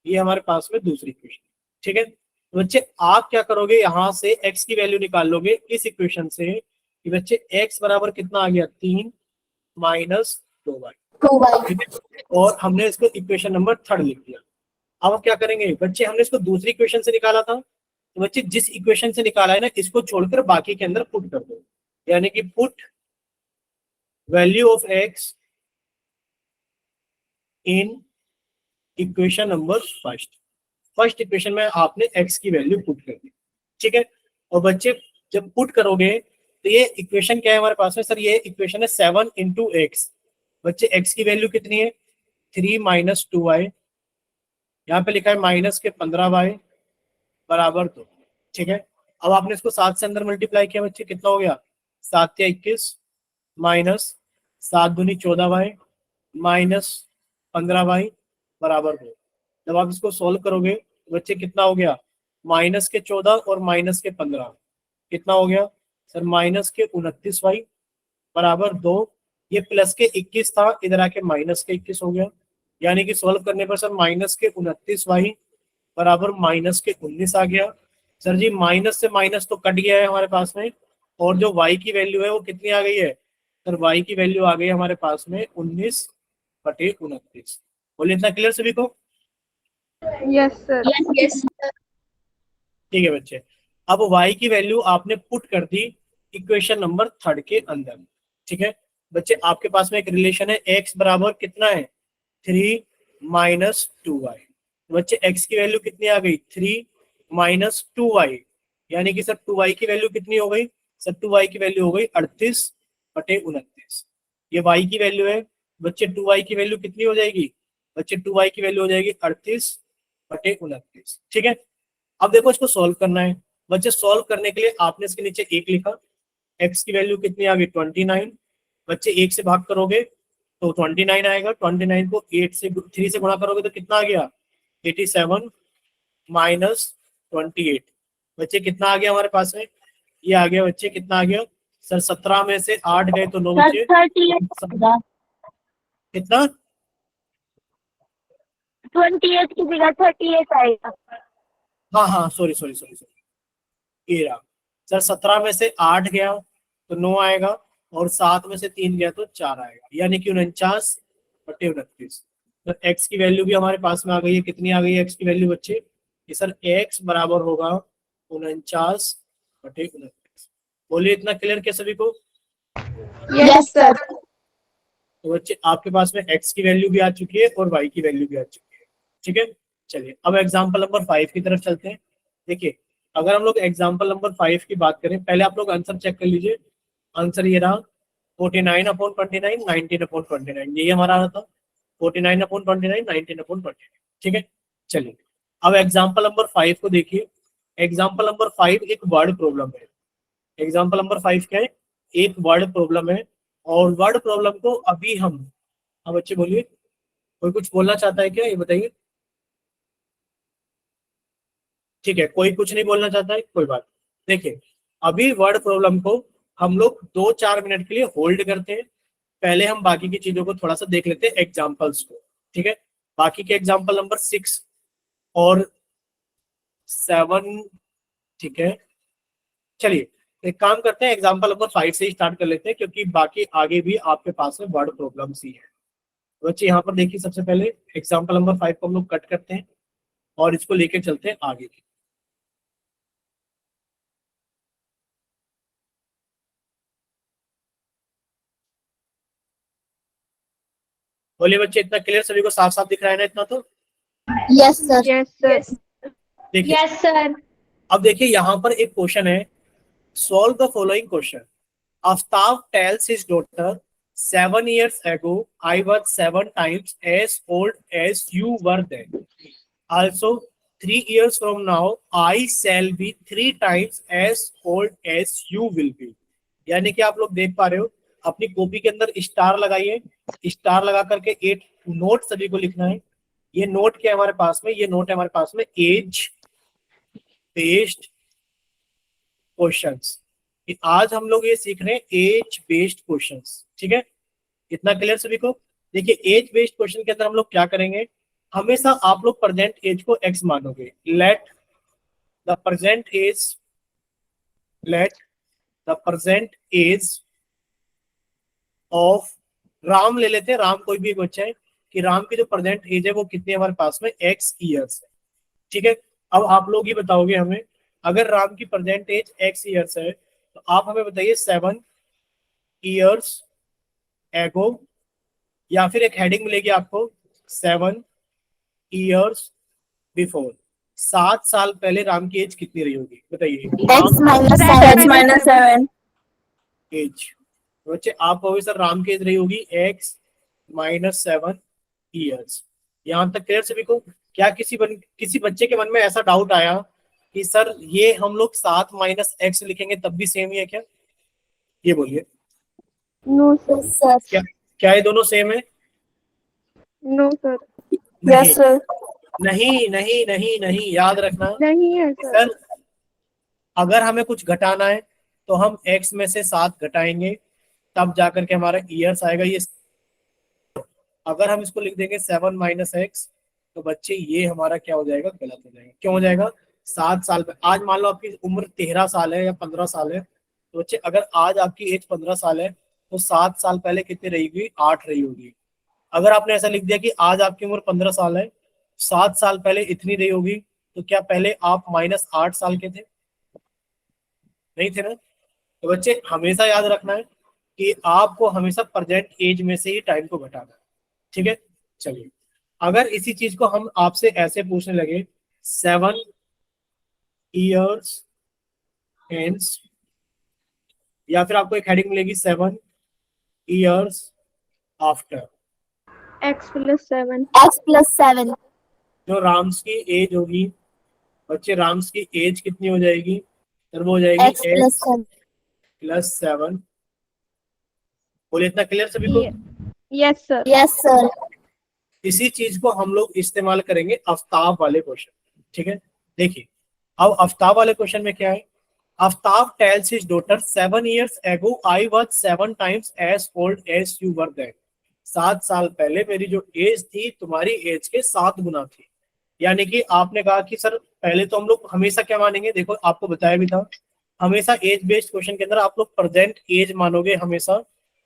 ये हमारे पास में दूसरी इक्वेशन। ठीक है, तो बच्चे आप क्या करोगे, यहां से x की वैल्यू निकाल लोगे इस इक्वेशन से कि बच्चे x बराबर कितना आ गया 3 माइनस 2y। 2y. और हमने इसको इक्वेशन नंबर 3 लिख दिया। अब हम क्या करेंगे बच्चे, हमने इसको दूसरी इक्वेशन से निकाला था, तो बच्चे जिस इक्वेशन से निकाला है ना इसको छोड़कर बाकी के अंदर पुट कर दो, यानी कि put value of x in equation number first equation में आपने x की वैल्यू पुट कर दी। ठीक है, और बच्चे जब पुट करोगे तो ये इक्वेशन क्या है हमारे पास में, सर ये इक्वेशन है 7 इंटू एक्स। बच्चे x की वैल्यू कितनी है 3 माइनस 2y, यहाँ पे लिखा है माइनस के 15y बराबर 2। ठीक है, अब आपने इसको 7 से अंदर मल्टीप्लाई किया बच्चे, कितना हो गया 7 या 21 माइनस 7 दूनी 14y माइनस 15y बराबर 2। जब आप इसको सोल्व करोगे तो बच्चे कितना हो गया, माइनस के 14 और माइनस के 15 कितना हो गया सर, माइनस के 29y बराबर 2। ये प्लस के 21 था, इधर आके माइनस के 21 हो गया, यानी कि सोल्व करने पर सर माइनस के 29y बराबर माइनस के 19 आ गया। सर जी माइनस से माइनस तो कट गया है हमारे पास में, और जो y की वैल्यू है वो कितनी आ गई है सर, y की वैल्यू आ गई हमारे पास में 19/29। बोलिए इतना क्लियर सभी को? Yes sir. Yes. ठीक है बच्चे, अब y की वैल्यू आपने पुट कर दी इक्वेशन नंबर 3 के अंदर। ठीक है बच्चे, आपके पास में एक रिलेशन है x बराबर कितना है 3 माइनस 2y। बच्चे x की वैल्यू कितनी आ गई 3 माइनस 2y, यानी कि सर 2y की वैल्यू कितनी हो गई सर, 2y की वैल्यू हो गई 38/29। ये y की वैल्यू है बच्चे, 2y की वैल्यू कितनी हो जाएगी बच्चे, 2y की वैल्यू हो जाएगी 38/29। ठीक है, अब देखो इसको सॉल्व करना है बच्चे। सॉल्व करने के लिए आपने इसके नीचे 1 लिखा, x की वैल्यू कितनी आ गई 29। बच्चे 1 से भाग करोगे तो 29 आएगा, 29 को 3 से गुणा करोगे तो कितना आ गया 87 माइनस 28। बच्चे कितना आ गया हमारे पास में, ये आ गया बच्चे, कितना आ गया सर, 17 में से 8 गए तो 9 Sir, बचे 38 आएगा. कितना 28 की जगह 38 आएगा. हाँ हाँ सॉरी सॉरी सॉरी सॉरी, ये रहा सर, 17 में से 8 गया तो 9 आएगा, और 7 में से 3 गया तो 4 आएगा, यानी कि 49/29। तो x की वैल्यू भी हमारे पास में आ गई है, कितनी आ गई है x की वैल्यू बच्चे, कि सर x बराबर होगा 49/29। बोलिए इतना क्लियर क्या सभी को? Yes, sir. तो बच्चे आपके पास में x की वैल्यू भी आ चुकी है और y की वैल्यू भी आ चुकी है। ठीक है, चलिए अब एग्जाम्पल नंबर 5 की तरफ चलते हैं। देखिए अगर हम लोग एग्जाम्पल नंबर 5 की बात करें, पहले आप लोग आंसर चेक कर लीजिए। आंसर ये रहा 49/29, 19/29, यही हमारा रहा था 49/29, 19/29। ठीक है, चलिए अब एग्जाम्पल नंबर 5 को देखिए। एग्जाम्पल नंबर 5 एक वर्ड प्रॉब्लम है। एग्जाम्पल नंबर 5 क्या है, एक वर्ड प्रॉब्लम है, और वर्ड प्रॉब्लम को अभी हम, हाँ बच्चे बोलिए, कोई कुछ बोलना चाहता है क्या, ये बताइए। ठीक है, कोई कुछ नहीं बोलना चाहता है, कोई बात नहीं। देखिए अभी वर्ड प्रॉब्लम को हम लोग 2-4 मिनट के लिए होल्ड करते हैं, पहले हम बाकी की चीजों को थोड़ा सा देख लेते हैं एग्जाम्पल्स को। ठीक है, बाकी के एग्जाम्पल नंबर 6 और 7। ठीक है, चलिए एक काम करते हैं, एग्जाम्पल नंबर 5 से ही स्टार्ट कर लेते हैं, क्योंकि बाकी आगे भी आपके पास में वर्ड प्रॉब्लम्स ही है। बच्चे यहाँ पर देखिए, सबसे पहले एग्जाम्पल नंबर 5 को हम लोग कट करते हैं और इसको लेके चलते हैं आगे की। बोलिए बच्चे इतना क्लियर, सभी को साफ साफ दिख रहा है ना इतना तो? Yes, sir. Yes sir. देखिए Yes, sir. अब देखिए यहाँ पर एक क्वेश्चन है, solve the following question. Aftab tales his daughter 7 years ago I was 7 times as old as you were then. Also 3 years from now I shall be 3 times as old as you will be. यानी कि आप लोग देख पा रहे हो, अपनी copy के अंदर स्टार लगाइए, स्टार लगा करके 8 नोट सभी को लिखना है। ये नोट क्या है हमारे पास में, ये नोट है हमारे पास में एज बेस्ड क्वेश्चंस। आज हम लोग ये सीख रहे हैं एज बेस्ड क्वेश्चंस, ठीक है, इतना क्लियर सभी को। देखिए एज बेस्ड क्वेश्चन के अंदर हम लोग क्या करेंगे, हमेशा आप लोग प्रेजेंट एज को x मानोगे। Let the present age, let the present age of Ram ले लेते हैं, राम कोई भी एक बच्चा है, कि राम की जो प्रेजेंट एज है वो कितनी है हमारे पास में, x ईयर्स है, ठीक है। अब आप लोग ही बताओगे हमें, अगर राम की प्रेजेंट एज x ईयर्स है तो आप हमें बताइए 7 ईयर्स एगो, या फिर एक हेडिंग मिलेगी आपको 7 ईयर्स बिफोर, 7 साल पहले राम की एज कितनी रही होगी बताइए। X minus X 7. minus 7. As बच्चे आप कहोगे सर राम की एज रही होगी x -7 ईयर्स। यहाँ तक क्लियर सभी को? क्या किसी बच्चे के मन में ऐसा डाउट आया कि सर ये हम लोग 7 - x लिखेंगे तब भी सेम ही है क्या? ये बोलिए, No, sir. Yes, sir. क्या ये दोनों सेम है? No, sir. नहीं, Yes, sir. नहीं नहीं नहीं नहीं, याद रखना नहीं है कि सर। सर अगर हमें कुछ घटाना है तो हम x में से 7 घटाएंगे तब जाकर के हमारा ईयर्स आएगा। ये अगर हम इसको लिख देंगे 7 - x तो बच्चे ये हमारा क्या हो जाएगा, गलत हो जाएगा। क्यों हो जाएगा? 7 साल पे, आज मान लो आपकी उम्र 13 साल है या 15 साल है, तो बच्चे अगर आज आपकी एज 15 साल है तो 7 साल पहले कितनी रही होगी, 8 रही होगी। अगर आपने ऐसा लिख दिया कि आज आपकी उम्र 15 साल है, 7 साल पहले इतनी रही होगी, तो क्या पहले आप -8 साल के थे? नहीं थे ना। तो बच्चे हमेशा याद रखना है कि आपको हमेशा प्रेजेंट एज में से ही टाइम को घटाना है, ठीक है। चलिए, अगर इसी चीज को हम आपसे ऐसे पूछने लगे 7 ईयर्स हेंस, या फिर आपको एक हेडिंग मिलेगी 7 years after, X plus 7. X plus 7. जो राम्स की एज होगी, बच्चे राम्स की एज कितनी हो जाएगी, सर वो हो जाएगी X plus 7. x + 7। बोले इतना क्लियर सभी को? Yes, sir. Yes, sir. इसी चीज को हम लोग इस्तेमाल करेंगे आफ्ताब वाले क्वेश्चन, ठीक है। देखिए अब आफ्ताब वाले क्वेश्चन में क्या है, Aftab tales his daughter 7 years ago I was 7 times as old as you were then। 7 साल पहले मेरी जो एज थी तुम्हारी एज के 7 गुना थी। यानी कि आपने कहा कि सर पहले तो हम लोग हमेशा क्या मानेंगे, देखो आपको बताया भी था, हमेशा एज बेस्ड क्वेश्चन के अंदर आप लोग प्रेजेंट एज मानोगे हमेशा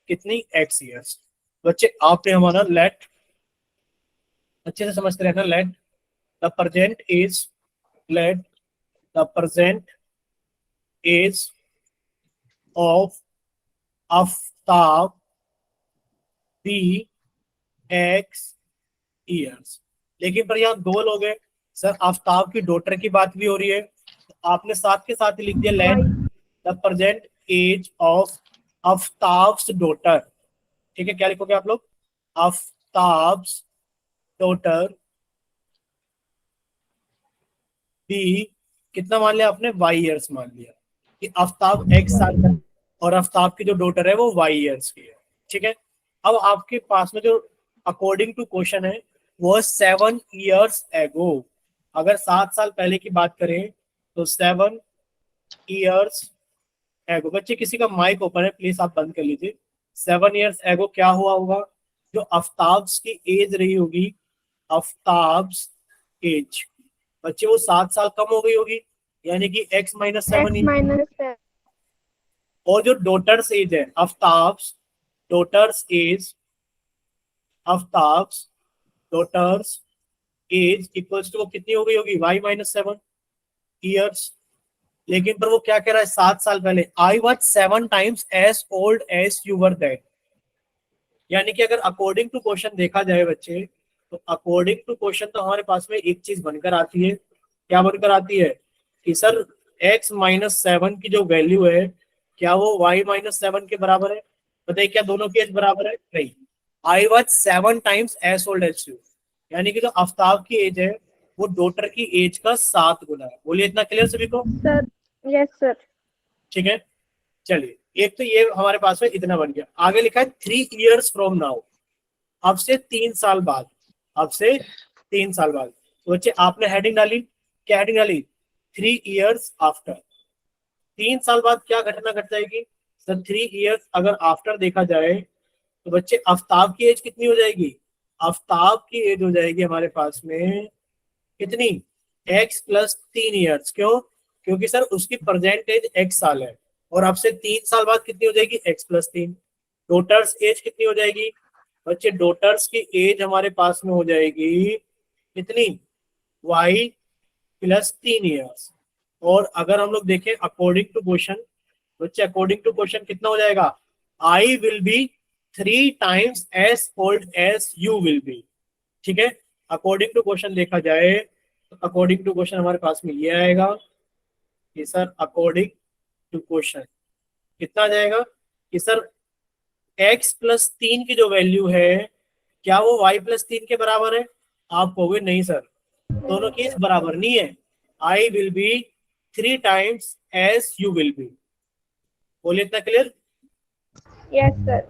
कितनी, x ईयर्स। बच्चे आपने हमारा लेट, अच्छे से समझते रहना, let the present age, let the present age of Aftab be x years. लेकिन पर यहाँ 2 लोग हैं सर, आफ्ताब की डॉटर की बात भी हो रही है, तो आपने साथ के साथ ही लिख दिया let the present age of Aftab's daughter, ठीक है। क्या लिखोगे आप लोग, आफ्ताब्स डॉटर बी, कितना मान लिया आपने, y ईयर्स मान लिया कि आफ्ताब x साल का और आफ्ताब की जो डॉटर है वो y ईयर्स की है, ठीक है। अब आपके पास में जो अकॉर्डिंग टू क्वेश्चन है वो 7 years ago। अगर 7 साल पहले की बात करें तो 7 years ago, बच्चे किसी का माइक ओपन है प्लीज आप बंद कर लीजिए। 7 years ago क्या हुआ होगा, जो आफ्ताब्स की एज रही होगी, आफ्ताब्स एज, बच्चे वो 7 साल कम हो गई होगी, यानी कि x - 7 X minus 7. और जो डॉटर्स एज है Aftab's, daughter's age, Aftab's daughter's age equals to वो कितनी हो गई होगी, y - 7 ईयर्स। लेकिन पर वो क्या कह रहा है, 7 साल पहले I was 7 times as old as you were then। यानी कि अगर अकॉर्डिंग टू क्वेश्चन देखा जाए बच्चे, तो अकॉर्डिंग टू क्वेश्चन तो हमारे पास में एक चीज बनकर आती है, क्या बनकर आती है कि सर x - 7 की जो वैल्यू है क्या वो y - 7 के बराबर है? बताइए क्या दोनों की एज बराबर है? नहीं, I was 7 times as old as you, यानी कि जो आफ्ताब की एज है वो डॉटर की एज का 7 गुना है। बोलिए इतना क्लियर सभी को? Sir. Yes, sir. ठीक है, चलिए एक तो ये हमारे पास में इतना बन गया। आगे लिखा है 3 years from now, अब से 3 साल बाद, अब से 3 साल बाद। तो बच्चे आपने हेडिंग डाली, क्या हेडिंग डाली, 3 years after। 3 साल बाद क्या घटना घट जाएगी सर? 3 इयर्स अगर आफ्टर देखा जाए तो बच्चे आफ्ताब की एज कितनी हो जाएगी? आफ्ताब की एज हो जाएगी हमारे पास में कितनी? x plus 3 years. क्यों? क्योंकि सर उसकी प्रेजेंट एज x साल है और अब से 3 साल बाद कितनी हो जाएगी? x plus 3। डॉटर्स एज कितनी हो जाएगी बच्चे? डॉटर्स की एज हमारे पास में हो जाएगी कितनी? y plus 3 years. और अगर हम लोग देखें अकॉर्डिंग टू क्वेश्चन बच्चे, अकॉर्डिंग टू क्वेश्चन कितना हो जाएगा? I will be 3 times as old as you will be. ठीक है, अकॉर्डिंग टू क्वेश्चन देखा जाए तो अकॉर्डिंग टू क्वेश्चन हमारे पास में ये आएगा कि सर अकॉर्डिंग टू क्वेश्चन कितना आ जाएगा कि सर x प्लस 3 की जो वैल्यू है क्या वो y प्लस 3 के बराबर है? आप कहोगे नहीं सर, दोनों की बराबर नहीं है। I will be 3 times as you will be. बोलिए, इतना क्लियर? Yes, sir.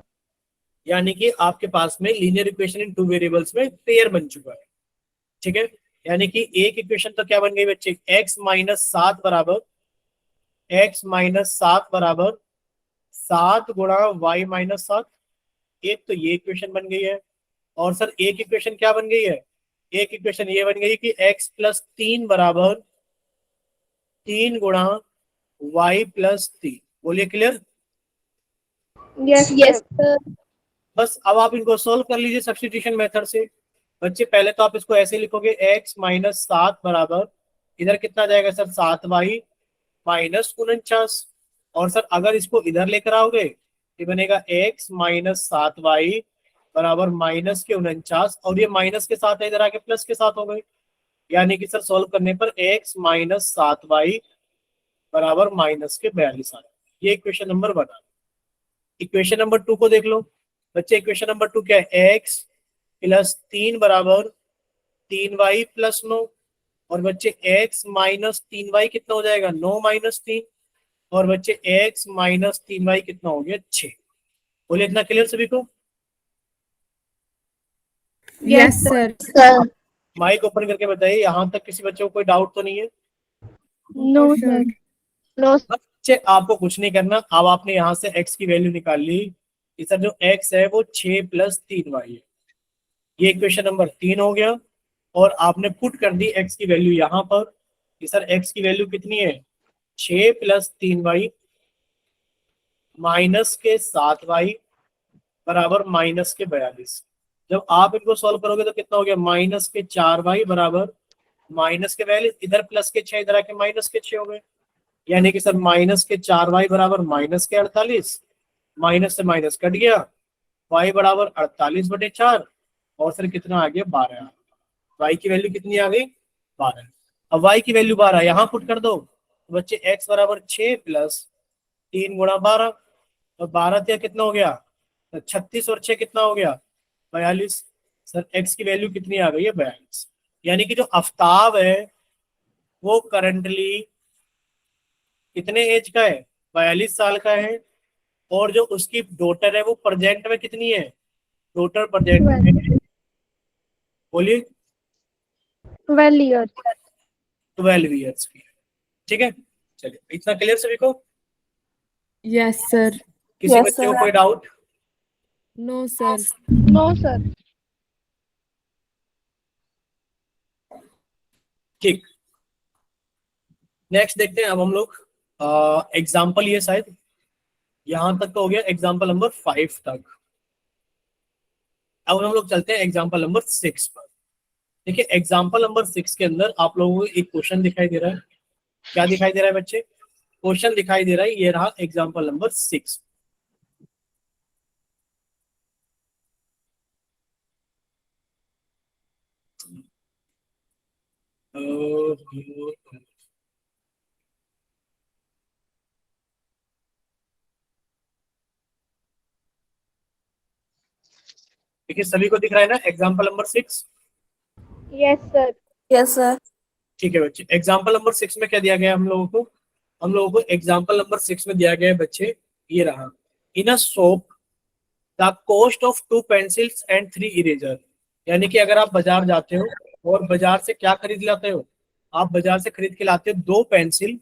यानी कि आपके पास में लीनियर इक्वेशन इन 2 वेरिएबल्स में पेयर बन चुका है। ठीक है, यानी कि एक इक्वेशन तो क्या बन गई बच्चे? x माइनस 7 बराबर 7 गुणा y माइनस 7। एक तो ये इक्वेशन बन गई है और सर एक इक्वेशन क्या बन गई है? एक इक्वेशन ये बन गई कि x प्लस 3 बराबर 3 गुणा y प्लस 3। बोलिए, clear? Yes, Yes, sir. sir. बस अब आप इनको सोल्व कर लीजिए सब्स्टिट्यूशन मेथड से। बच्चे पहले तो आप इसको ऐसे लिखोगे x माइनस 7 बराबर, इधर कितना जाएगा सर? 7y minus 49। और सर अगर इसको इधर लेकर आओगे ये बनेगा x माइनस 7y बराबर माइनस के 49, और ये माइनस के साथ है इधर आके प्लस के साथ हो गए। यानी कि सर सॉल्व करने पर x माइनस 7y बराबर माइनस के 42 आ ये इक्वेशन नंबर 1। इक्वेशन नंबर 2 को देख लो बच्चे। इक्वेशन नंबर 2 क्या है? x प्लस 3 बराबर 3y प्लस 9। और बच्चे x माइनस 3y कितना हो जाएगा? 9 माइनस 3। और बच्चे x माइनस 3y कितना हो गया? 6। बोलिए, इतना क्लियर सभी को? Yes, sir. Sir. Mic open करके बताइए, यहाँ तक किसी बच्चे को कोई डाउट तो नहीं है? No, sir. No, बच्चे आपको कुछ नहीं करना। अब आपने यहाँ से x की वैल्यू निकाल ली कि सर जो x है वो 6 प्लस 3y है। ये इक्वेशन नंबर 3 हो गया। और आपने पुट कर दी x की वैल्यू यहाँ पर कि सर x की वैल्यू कितनी है? 6 प्लस 3y माइनस के 7y बराबर माइनस के 42। जब आप इनको सॉल्व करोगे तो कितना हो गया? माइनस के 4y बराबर माइनस के 42, इधर प्लस के 6 इधर आके माइनस के 6 हो गए। यानी कि सर माइनस के 4y बराबर माइनस के 48, माइनस से माइनस कट गया, y बराबर 48/4 और सर कितना आ गया? 12। y की वैल्यू कितनी आ गई? 12। अब y की वैल्यू 12 यहाँ पुट कर दो तो बच्चे x बराबर 6 प्लस 3 गुणा 12, और 12 से कितना हो गया? 36 और 6 कितना हो गया? 42। सर x की वैल्यू कितनी आ गई है? 42। यानी कि जो आफ्ताब है वो करंटली कितने एज का है? 42 साल का है। और जो उसकी डॉटर है वो प्रेजेंट में कितनी है? डॉटर प्रेजेंट में, बोलिए, 12 years. 12 ईयर्स की है। ठीक है, चलिए, इतना क्लियर सभी को? Yes, sir. किसी Yes, बच्चे को sir. कोई doubt? No, sir. No, sir. ठीक, नेक्स्ट देखते हैं अब हम लोग एग्जाम्पल। ये शायद यहां तक तो हो गया एग्जाम्पल नंबर 5 तक। अब हम लोग चलते हैं एग्जाम्पल नंबर 6 पर। देखिए, एग्जाम्पल नंबर 6 के अंदर आप लोगों को एक क्वेश्चन दिखाई दे रहा है। क्या दिखाई दे रहा है बच्चे? क्वेश्चन दिखाई दे रहा है, ये रहा एग्जाम्पल नंबर 6। देखिए, सभी को दिख रहा है ना example number 6? Yes, sir. Yes, sir. ठीक है बच्चे, एग्जाम्पल नंबर 6 में क्या दिया गया है हम लोगों को? हम लोगों को एग्जाम्पल नंबर 6 में दिया गया है बच्चे, ये रहा। In a shop the cost of 2 pencils and 3 eraser. यानी कि अगर आप बाजार जाते हो और बाजार से क्या खरीद लाते हो? आप बाजार से खरीद के लाते हो 2 पेंसिल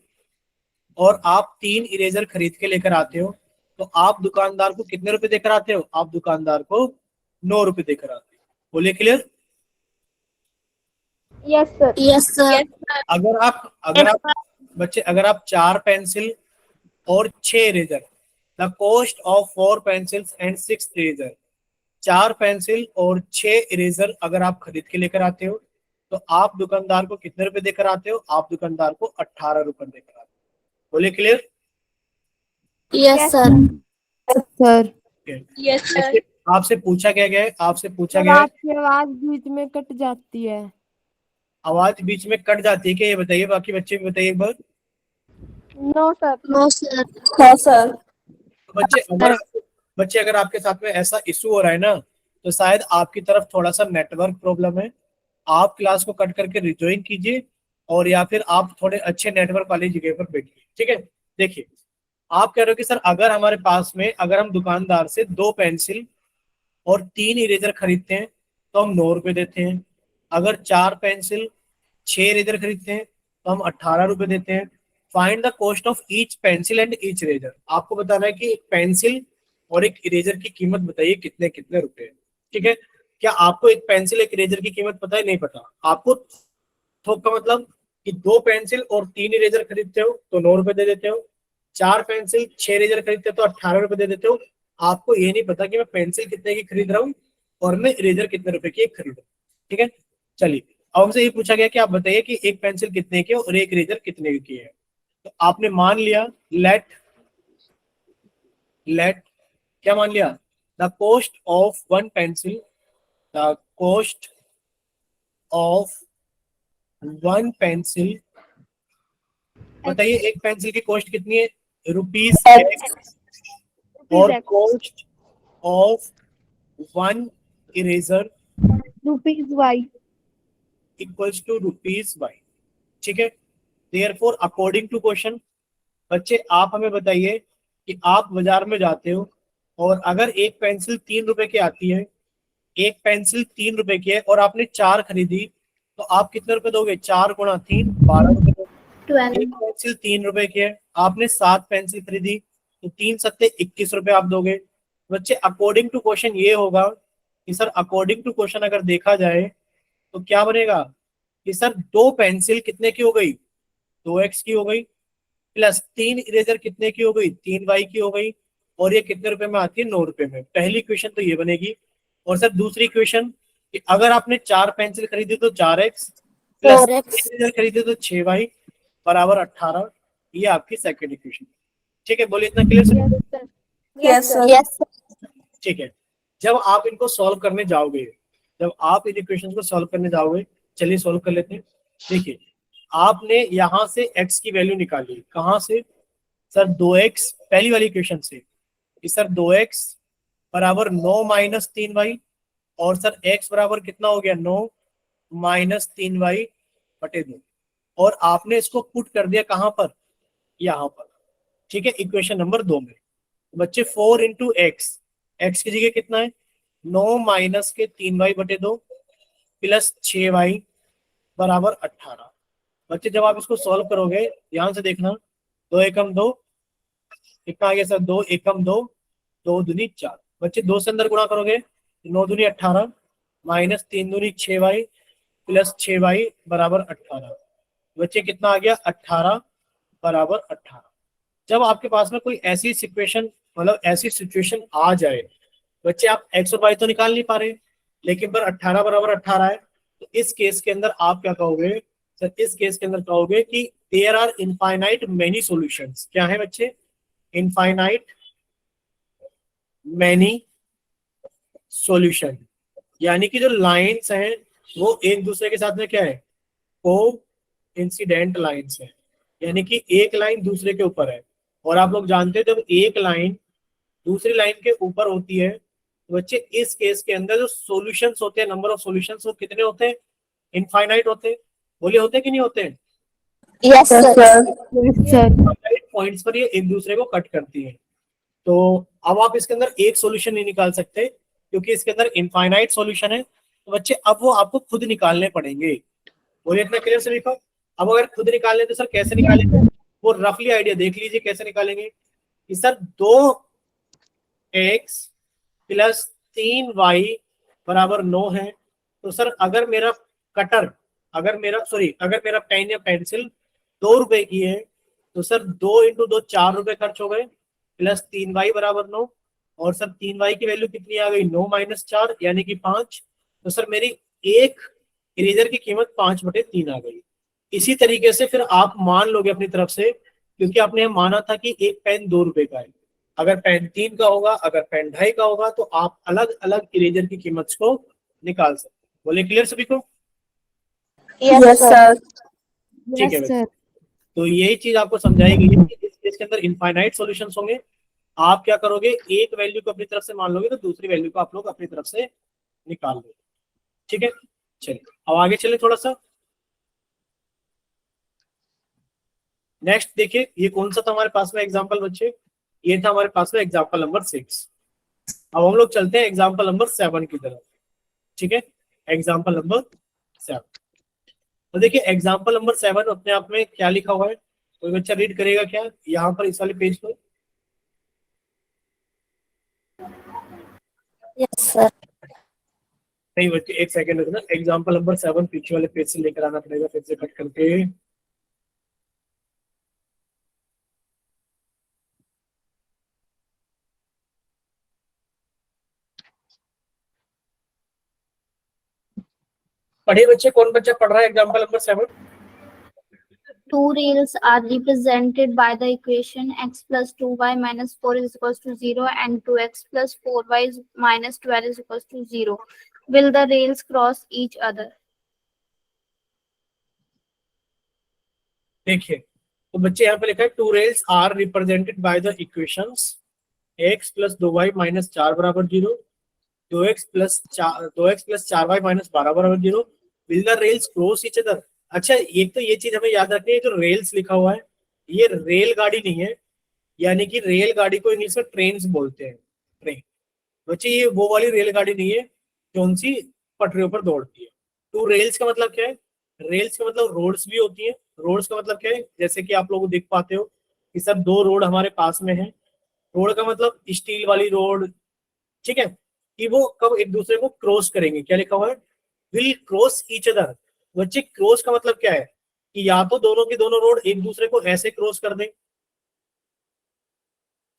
और आप 3 इरेजर खरीद के लेकर आते हो, तो आप दुकानदार को कितने रुपए देकर आते हो? आप दुकानदार को 9 रुपए देकर आते हो। बोलिए clear? Yes, sir. Yes, sir. अगर आप बच्चे, अगर आप 4 पेंसिल और 6 eraser, the cost of 4 pencils and 6 eraser, 4 pencil और 6 इरेजर अगर आप खरीद के लेकर आते हो, तो आप दुकानदार को कितने रुपए देकर आते हो? आप दुकानदार को 18 रुपए देकर आते हो। बोलिए clear? Yes, sir. Sir Yes, sir. आपसे पूछा क्या गया है? आपसे पूछा सर गया है, आपकी आवाज बीच में कट जाती है। आवाज बीच में कट जाती है क्या? ये बताइए, बाकी बच्चे भी बताइए एक बार। No, sir. No, sir. No, sir. बच्चे अगर आपके साथ में ऐसा इशू हो रहा है ना, तो शायद आपकी तरफ थोड़ा सा नेटवर्क प्रॉब्लम है। आप क्लास को कट करके रिज्वाइन कीजिए, और या फिर आप थोड़े अच्छे नेटवर्क वाली जगह पर बैठिए। ठीक है, देखिए आप कह रहे हो कि सर अगर हमारे पास में, अगर हम दुकानदार से 2 पेंसिल और 3 इरेजर खरीदते हैं तो हम 9 रुपए देते हैं। अगर 4 पेंसिल 6 इरेजर खरीदते हैं तो हम 18 रुपए देते हैं। Find the cost of each pencil and each eraser. आपको बताना है कि एक पेंसिल और एक इरेजर की कीमत बताइए कितने कितने रुपए है। ठीक है, क्या आपको एक पेंसिल एक इरेजर की कीमत पता है? नहीं पता आपको। थोक का मतलब कि 2 पेंसिल और 3 इरेजर खरीदते हो तो 9 रुपए दे देते हो, 4 पेंसिल 6 इरेजर खरीदते हो तो 18 रुपए दे देते हो। आपको ये नहीं पता कि मैं पेंसिल कितने की खरीद रहा हूँ और मैं इरेजर कितने रुपए की खरीद रहा हूँ। ठीक है, चलिए अब हमसे ये पूछा गया कि आप बताइए कि एक पेंसिल कितने की और एक इरेजर कितने की है। तो आपने मान लिया, लेट क्या मान लिया? The cost of 1 pencil, the cost of 1 pencil. बताइए एक पेंसिल की कॉस्ट कितनी है? Rupees X। और Rupees X. Cost of 1 eraser Rupees Y. Equals to rupees Y। ठीक है, देयरफॉर अकॉर्डिंग टू क्वेश्चन, बच्चे आप हमें बताइए कि आप बाजार में जाते हो और अगर एक पेंसिल 3 रुपए की आती है, एक पेंसिल 3 रुपए की है और आपने 4 खरीदी, तो आप कितने रुपए दोगे? 4 गुणा 3, 12 रुपए दोगे। 12. एक पेंसिल 3 रुपए की है, आपने 7 पेंसिल खरीदी, तो 3 सत्ते 21 रुपए आप दोगे। बच्चे अकॉर्डिंग टू क्वेश्चन ये होगा कि सर, अकॉर्डिंग टू क्वेश्चन अगर देखा जाए तो क्या बनेगा कि सर 2 पेंसिल कितने की हो गई? 2x की हो गई, प्लस 3 इरेजर कितने की हो गई? 3y की हो गई, और ये कितने रुपए में आती है? 9 रुपए में। पहली क्वेश्चन तो ये बनेगी। और सर दूसरी क्वेश्चन कि अगर आपने 4 पेंसिल खरीदी तो 4x, प्लस 4x. इरेजर खरीदे तो 6y बराबर 18। ये आपकी सेकंड इक्वेशन। ठीक है, बोलिए इतना clear? Yes, sir. Yes, sir. ठीक है, जब आप इनको सॉल्व करने जाओगे, जब आप इन इक्वेशन को सॉल्व करने जाओगे, चलिए सॉल्व कर लेते हैं। देखिए आपने यहां से x की वैल्यू निकाली, कहां से? सर 2x, पहली वाली इक्वेशन से कि सर 2x बराबर 9 माइनस 3y, और सर x बराबर कितना हो गया? 9 माइनस 3y बटे 2, और आपने इसको पुट कर दिया कहां पर? यहां पर। ठीक है, इक्वेशन नंबर 2 में। बच्चे 4 इंटू एक्स, एक्स की जगह कितना है? 9 माइनस के 3y बटे 2 प्लस 6y बराबर 18। बच्चे जब आप इसको सॉल्व करोगे, ध्यान से देखना, 2 एकम 2, कितना आ गया सर? 2 एकम 2, 2 दूनी 4। बच्चे 2 से अंदर गुणा करोगे, 9 दूनी 18 माइनस 3 दूनी 6y प्लस 6y बराबर 18। बच्चे कितना आ गया? 18 बराबर 18। जब आपके पास में कोई ऐसी सिचुएशन, मतलब ऐसी सिचुएशन आ जाए, बच्चे आप एक्स और वाई तो निकाल नहीं पा रहे, लेकिन पर 18 बराबर 18 है, तो इस केस के अंदर आप क्या कहोगे? सर इस केस के अंदर कहोगे कि there are infinite many solutions. क्या है बच्चे? इनफाइनाइट मेनी सॉल्यूशन, यानी कि जो लाइंस हैं वो एक दूसरे के साथ में क्या है? को इंसिडेंट लाइंस है, यानी कि एक लाइन दूसरे के ऊपर है। और आप लोग जानते हैं जब एक लाइन दूसरी लाइन के ऊपर होती है, तो बच्चे इस केस के अंदर जो सॉल्यूशंस होते हैं, नंबर ऑफ सॉल्यूशंस, वो कितने होते हैं? इनफाइनाइट होते हैं। बोलिए होते हैं कि नहीं होते हैं? Yes, sir. सर पॉइंट्स पर ये एक दूसरे को कट करती है। तो अब आप इसके अंदर एक सॉल्यूशन नहीं निकाल सकते, क्योंकि इसके अंदर इनफाइनाइट सॉल्यूशन है। तो बच्चे अब वो आपको खुद निकालने पड़ेंगे। बोलिए इतना क्लियर से लिखो। अब अगर खुद निकालने तो सर कैसे निकालेंगे? वो रफली आइडिया देख लीजिए कैसे निकालेंगे कि सर 2x प्लस 3y बराबर 9 है। तो सर अगर मेरा कटर, अगर मेरा पेन या पेंसिल 2 रुपए की है तो सर 2 इंटू 2 4 रुपए खर्च हो गए, प्लस 3y बराबर 9, और सर 3y की वैल्यू कितनी आ गई, 9 माइनस 4 यानी कि 5। तो सर मेरी एक इरेजर की कीमत 5/3 आ गई। इसी तरीके से फिर आप मान लोगे अपनी तरफ से, क्योंकि आपने माना था कि एक पेन 2 रुपए का है, अगर पेन 3 का होगा, अगर पेन 2.5 का होगा, तो आप अलग अलग इरेजर की कीमत को निकाल सकते। बोले क्लियर सभी को? Yes, sir. ठीक है यस बच्चे, सर। तो यही चीज आपको समझाई गई है कि इसके अंदर इनफाइनाइट सॉल्यूशंस होंगे। आप क्या करोगे, एक वैल्यू को अपनी तरफ से मान लोगे तो दूसरी वैल्यू को आप लोग अपनी तरफ से निकाल लोगे। ठीक है, चलिए अब आगे चले थोड़ा सा। नेक्स्ट देखिए, ये कौन सा था हमारे पास में एग्जांपल बच्चे, ये था हमारे पास में एग्जांपल नंबर 6। अब हम लोग चलते हैं एग्जांपल नंबर 7 की तरफ। ठीक है, एग्जांपल नंबर 7। तो देखिए एग्जांपल नंबर 7 अपने आप में क्या लिखा हुआ है, कोई बच्चा रीड करेगा क्या यहाँ पर इस वाले पेज पर? Yes, sir. नहीं बच्चे, एक सेकंड रुकना, एग्जांपल नंबर 7 पीछे वाले पेज से लेकर आना पड़ेगा, फिर से कट करके। पढ़े बच्चे, कौन बच्चा पढ़ रहा है example number 7? Two reals are represented by the equation x plus 2y minus 4 is equals to 0 and 2x plus 4y minus 12 is equals to 0. Will the rails cross each other? देखिए, तो बच्चे यहाँ पे लिखा है two rails are represented by the equations x plus 2y minus 4 बराबर 0, 2x plus 4y minus 12 बराबर 0। Will the rails cross each other. अच्छा, एक तो ये चीज हमें याद रखनी है, जो रेल्स लिखा हुआ है ये रेल गाड़ी नहीं है, यानी कि रेल गाड़ी को इंग्लिश में ट्रेन्स बोलते हैं, ट्रेन। बच्चे ये वो वाली रेलगाड़ी नहीं है जो उनसी पटरियों पर दौड़ती है। टू रेल्स का मतलब क्या है, रेल्स का मतलब रोड्स भी होती है। रोड्स का मतलब क्या है, जैसे कि आप लोग देख पाते हो कि सर 2 रोड हमारे पास में है। रोड का मतलब स्टील वाली रोड, ठीक है, कि वो कब एक दूसरे को क्रॉस करेंगे। क्या लिखा हुआ है, विल क्रॉस ईच अदर। बच्चे क्रॉस का मतलब क्या है कि या तो दोनों की दोनों रोड एक दूसरे को ऐसे क्रॉस कर दें,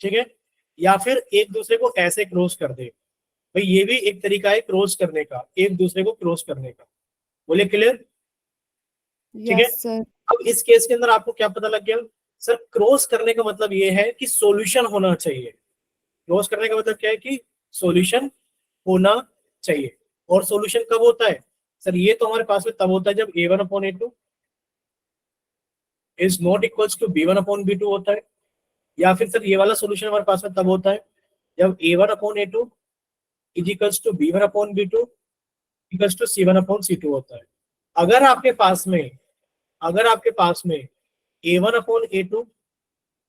ठीक है, या फिर एक दूसरे को ऐसे क्रॉस कर दे। भाई ये भी एक तरीका है क्रॉस करने का, एक दूसरे को क्रॉस करने का। बोले क्लियर? ठीक है, यस सर। अब इस केस के अंदर आपको क्या पता लग गया, सर क्रॉस करने का मतलब ये है कि सॉल्यूशन होना चाहिए। क्रॉस करने का मतलब क्या है कि सॉल्यूशन होना चाहिए। और सॉल्यूशन कब होता है सर, ये तो हमारे पास में तब होता है जब a1/a2 is not equals to b1/b2 होता है, या फिर सर ये वाला सॉल्यूशन हमारे पास में तब होता है जब a1/a2 is equals to b1/b2 equals to c1/c2 होता है। अगर आपके पास में a1/a2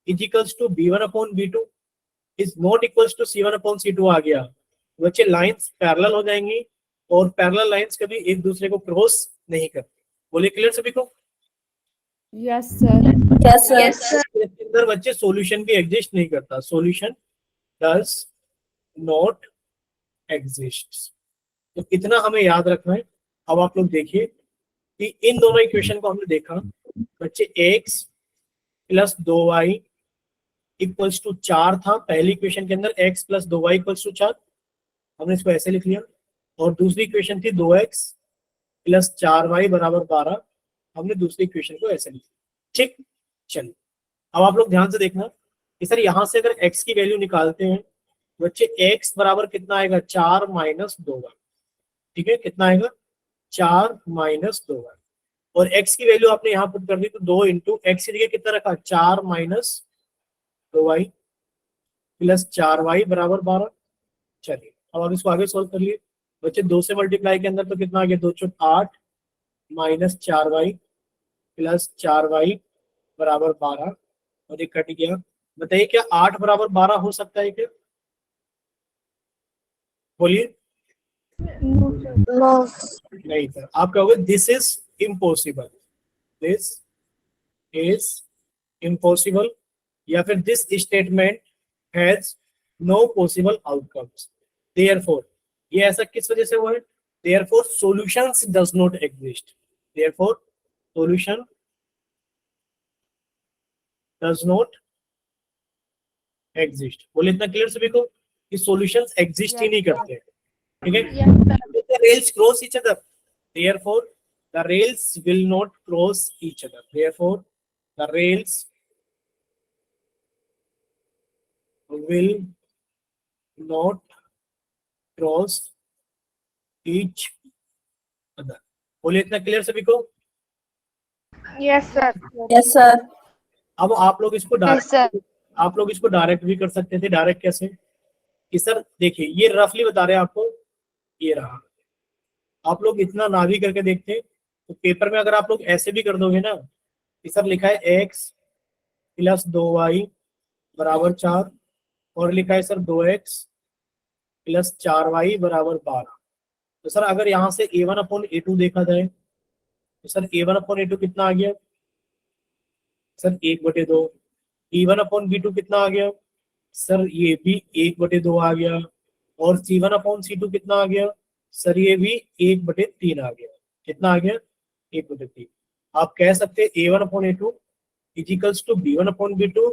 is equals to b1/b2 is not equals to c1/c2 आ गया, बच्चे लाइंस पैरेलल हो जाएंगी, और पैरेलल लाइंस कभी एक दूसरे को क्रॉस नहीं करती। बोले क्लियर सभी को? Yes sir. Yes, sir. Yes, sir. इसके अंदर बच्चे सॉल्यूशन भी एग्जिस्ट नहीं करता, सॉल्यूशन डज नॉट एग्जिस्ट। तो इतना हमें याद रखना है। अब आप लोग देखिए कि इन दोनों इक्वेशन को हमने देखा बच्चे, x plus 2y equals to 4 था पहली इक्वेशन के अंदर, x plus 2y equals to 4, हमने इसको ऐसे लिख लिया। और दूसरी इक्वेशन थी 2x प्लस 4y बराबर 12, हमने दूसरी इक्वेशन को ऐसे लिखा। ठीक, चलिए अब आप लोग ध्यान से देखना कि सर यहाँ से अगर x की वैल्यू निकालते हैं बच्चे, x बराबर कितना आएगा, 4 माइनस 2y। ठीक है, कितना आएगा, 4 माइनस 2y। और x की वैल्यू आपने यहाँ पुट कर दी, तो 2 इंटू एक्स की जगह कितना रखा, 4 माइनस 2y प्लस 4y बराबर 12। चलिए अब आप इसको आगे सोल्व कर लिए बच्चे, 2 से मल्टीप्लाई के अंदर तो कितना आ गया, 2 चौक 8 माइनस 4y प्लस 4y बराबर 12, और ये कट गया। बताइए क्या 8 बराबर 12 हो सकता है क्या? बोलिए। No. नहीं सर, आप कहोगे this is impossible, this is impossible, या फिर this statement has no possible outcomes. Therefore, ये ऐसा किस वजह से हुआ है? Therefore solutions does not exist. Therefore solution does not exist. बोले इतना क्लियर सभी को कि सॉल्यूशंस एग्जिस्ट ही नहीं करते, ठीक है? The rails cross each other, therefore the rails will not cross each other, therefore the rails will not cross each other। बोलिए इतना क्लियर सभी को? Yes, sir. Yes, sir. अब आप लोग इसको Yes, sir. आप लोग इसको डायरेक्ट भी कर सकते थे। डायरेक्ट कैसे कि सर देखिए ये रफली बता रहे हैं आपको, ये रहा, आप लोग इतना ना भी करके देखते तो पेपर में अगर आप लोग ऐसे भी कर दोगे ना कि सर लिखा है x प्लस 2y बराबर 4 और लिखा है सर 2x प्लस 4y बराबर 12, तो सर अगर यहाँ से a1/a2 देखा जाए तो सर a1/a2 कितना आ गया? सर 1/2। b1/b2 कितना आ गया? सर ये भी 1/2 आ गया। और c1/c2 कितना आ गया? सर ये भी 1/3 आ गया। कितना आ गया? 1/3। आप कह सकते हैं a1/a2 is equals to b1/b2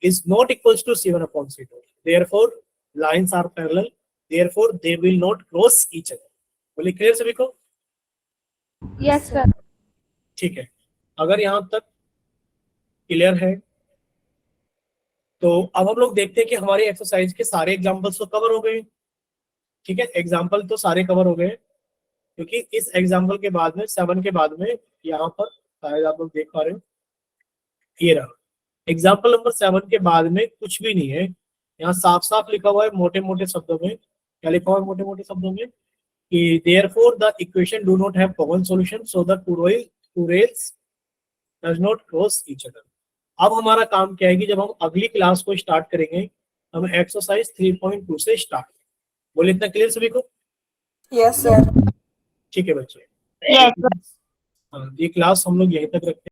is not equals to c1/c2, therefore lines are parallel, therefore they will not cross each other। बोलिए क्लियर सभी को? Yes, sir. ठीक है, अगर यहाँ तक क्लियर है तो अब हम लोग देखते हैं कि हमारे एक्सरसाइज के सारे एग्जांपल्स तो कवर हो गए। ठीक है, एग्जांपल तो सारे कवर हो गए क्योंकि इस एग्जांपल के बाद में 7 के बाद में यहाँ पर शायद आप लोग देख पा रहे हो, ये रहा एग्जांपल नंबर 7 के बाद में कुछ भी नहीं है। यहाँ साफ साफ लिखा हुआ है मोटे मोटे शब्दों में, क्या लिखा हुआ है मोटे मोटे शब्दों में कि therefore the equation do not have common solution so the two rails does not cross each other। अब हमारा काम क्या है कि जब हम अगली क्लास को स्टार्ट करेंगे हम एक्सरसाइज 3.2 से स्टार्ट। बोले इतना क्लियर सभी को? Yes, sir. ठीक है बच्चे, Yes, sir. हाँ, ये क्लास हम लोग यहीं तक रखते हैं।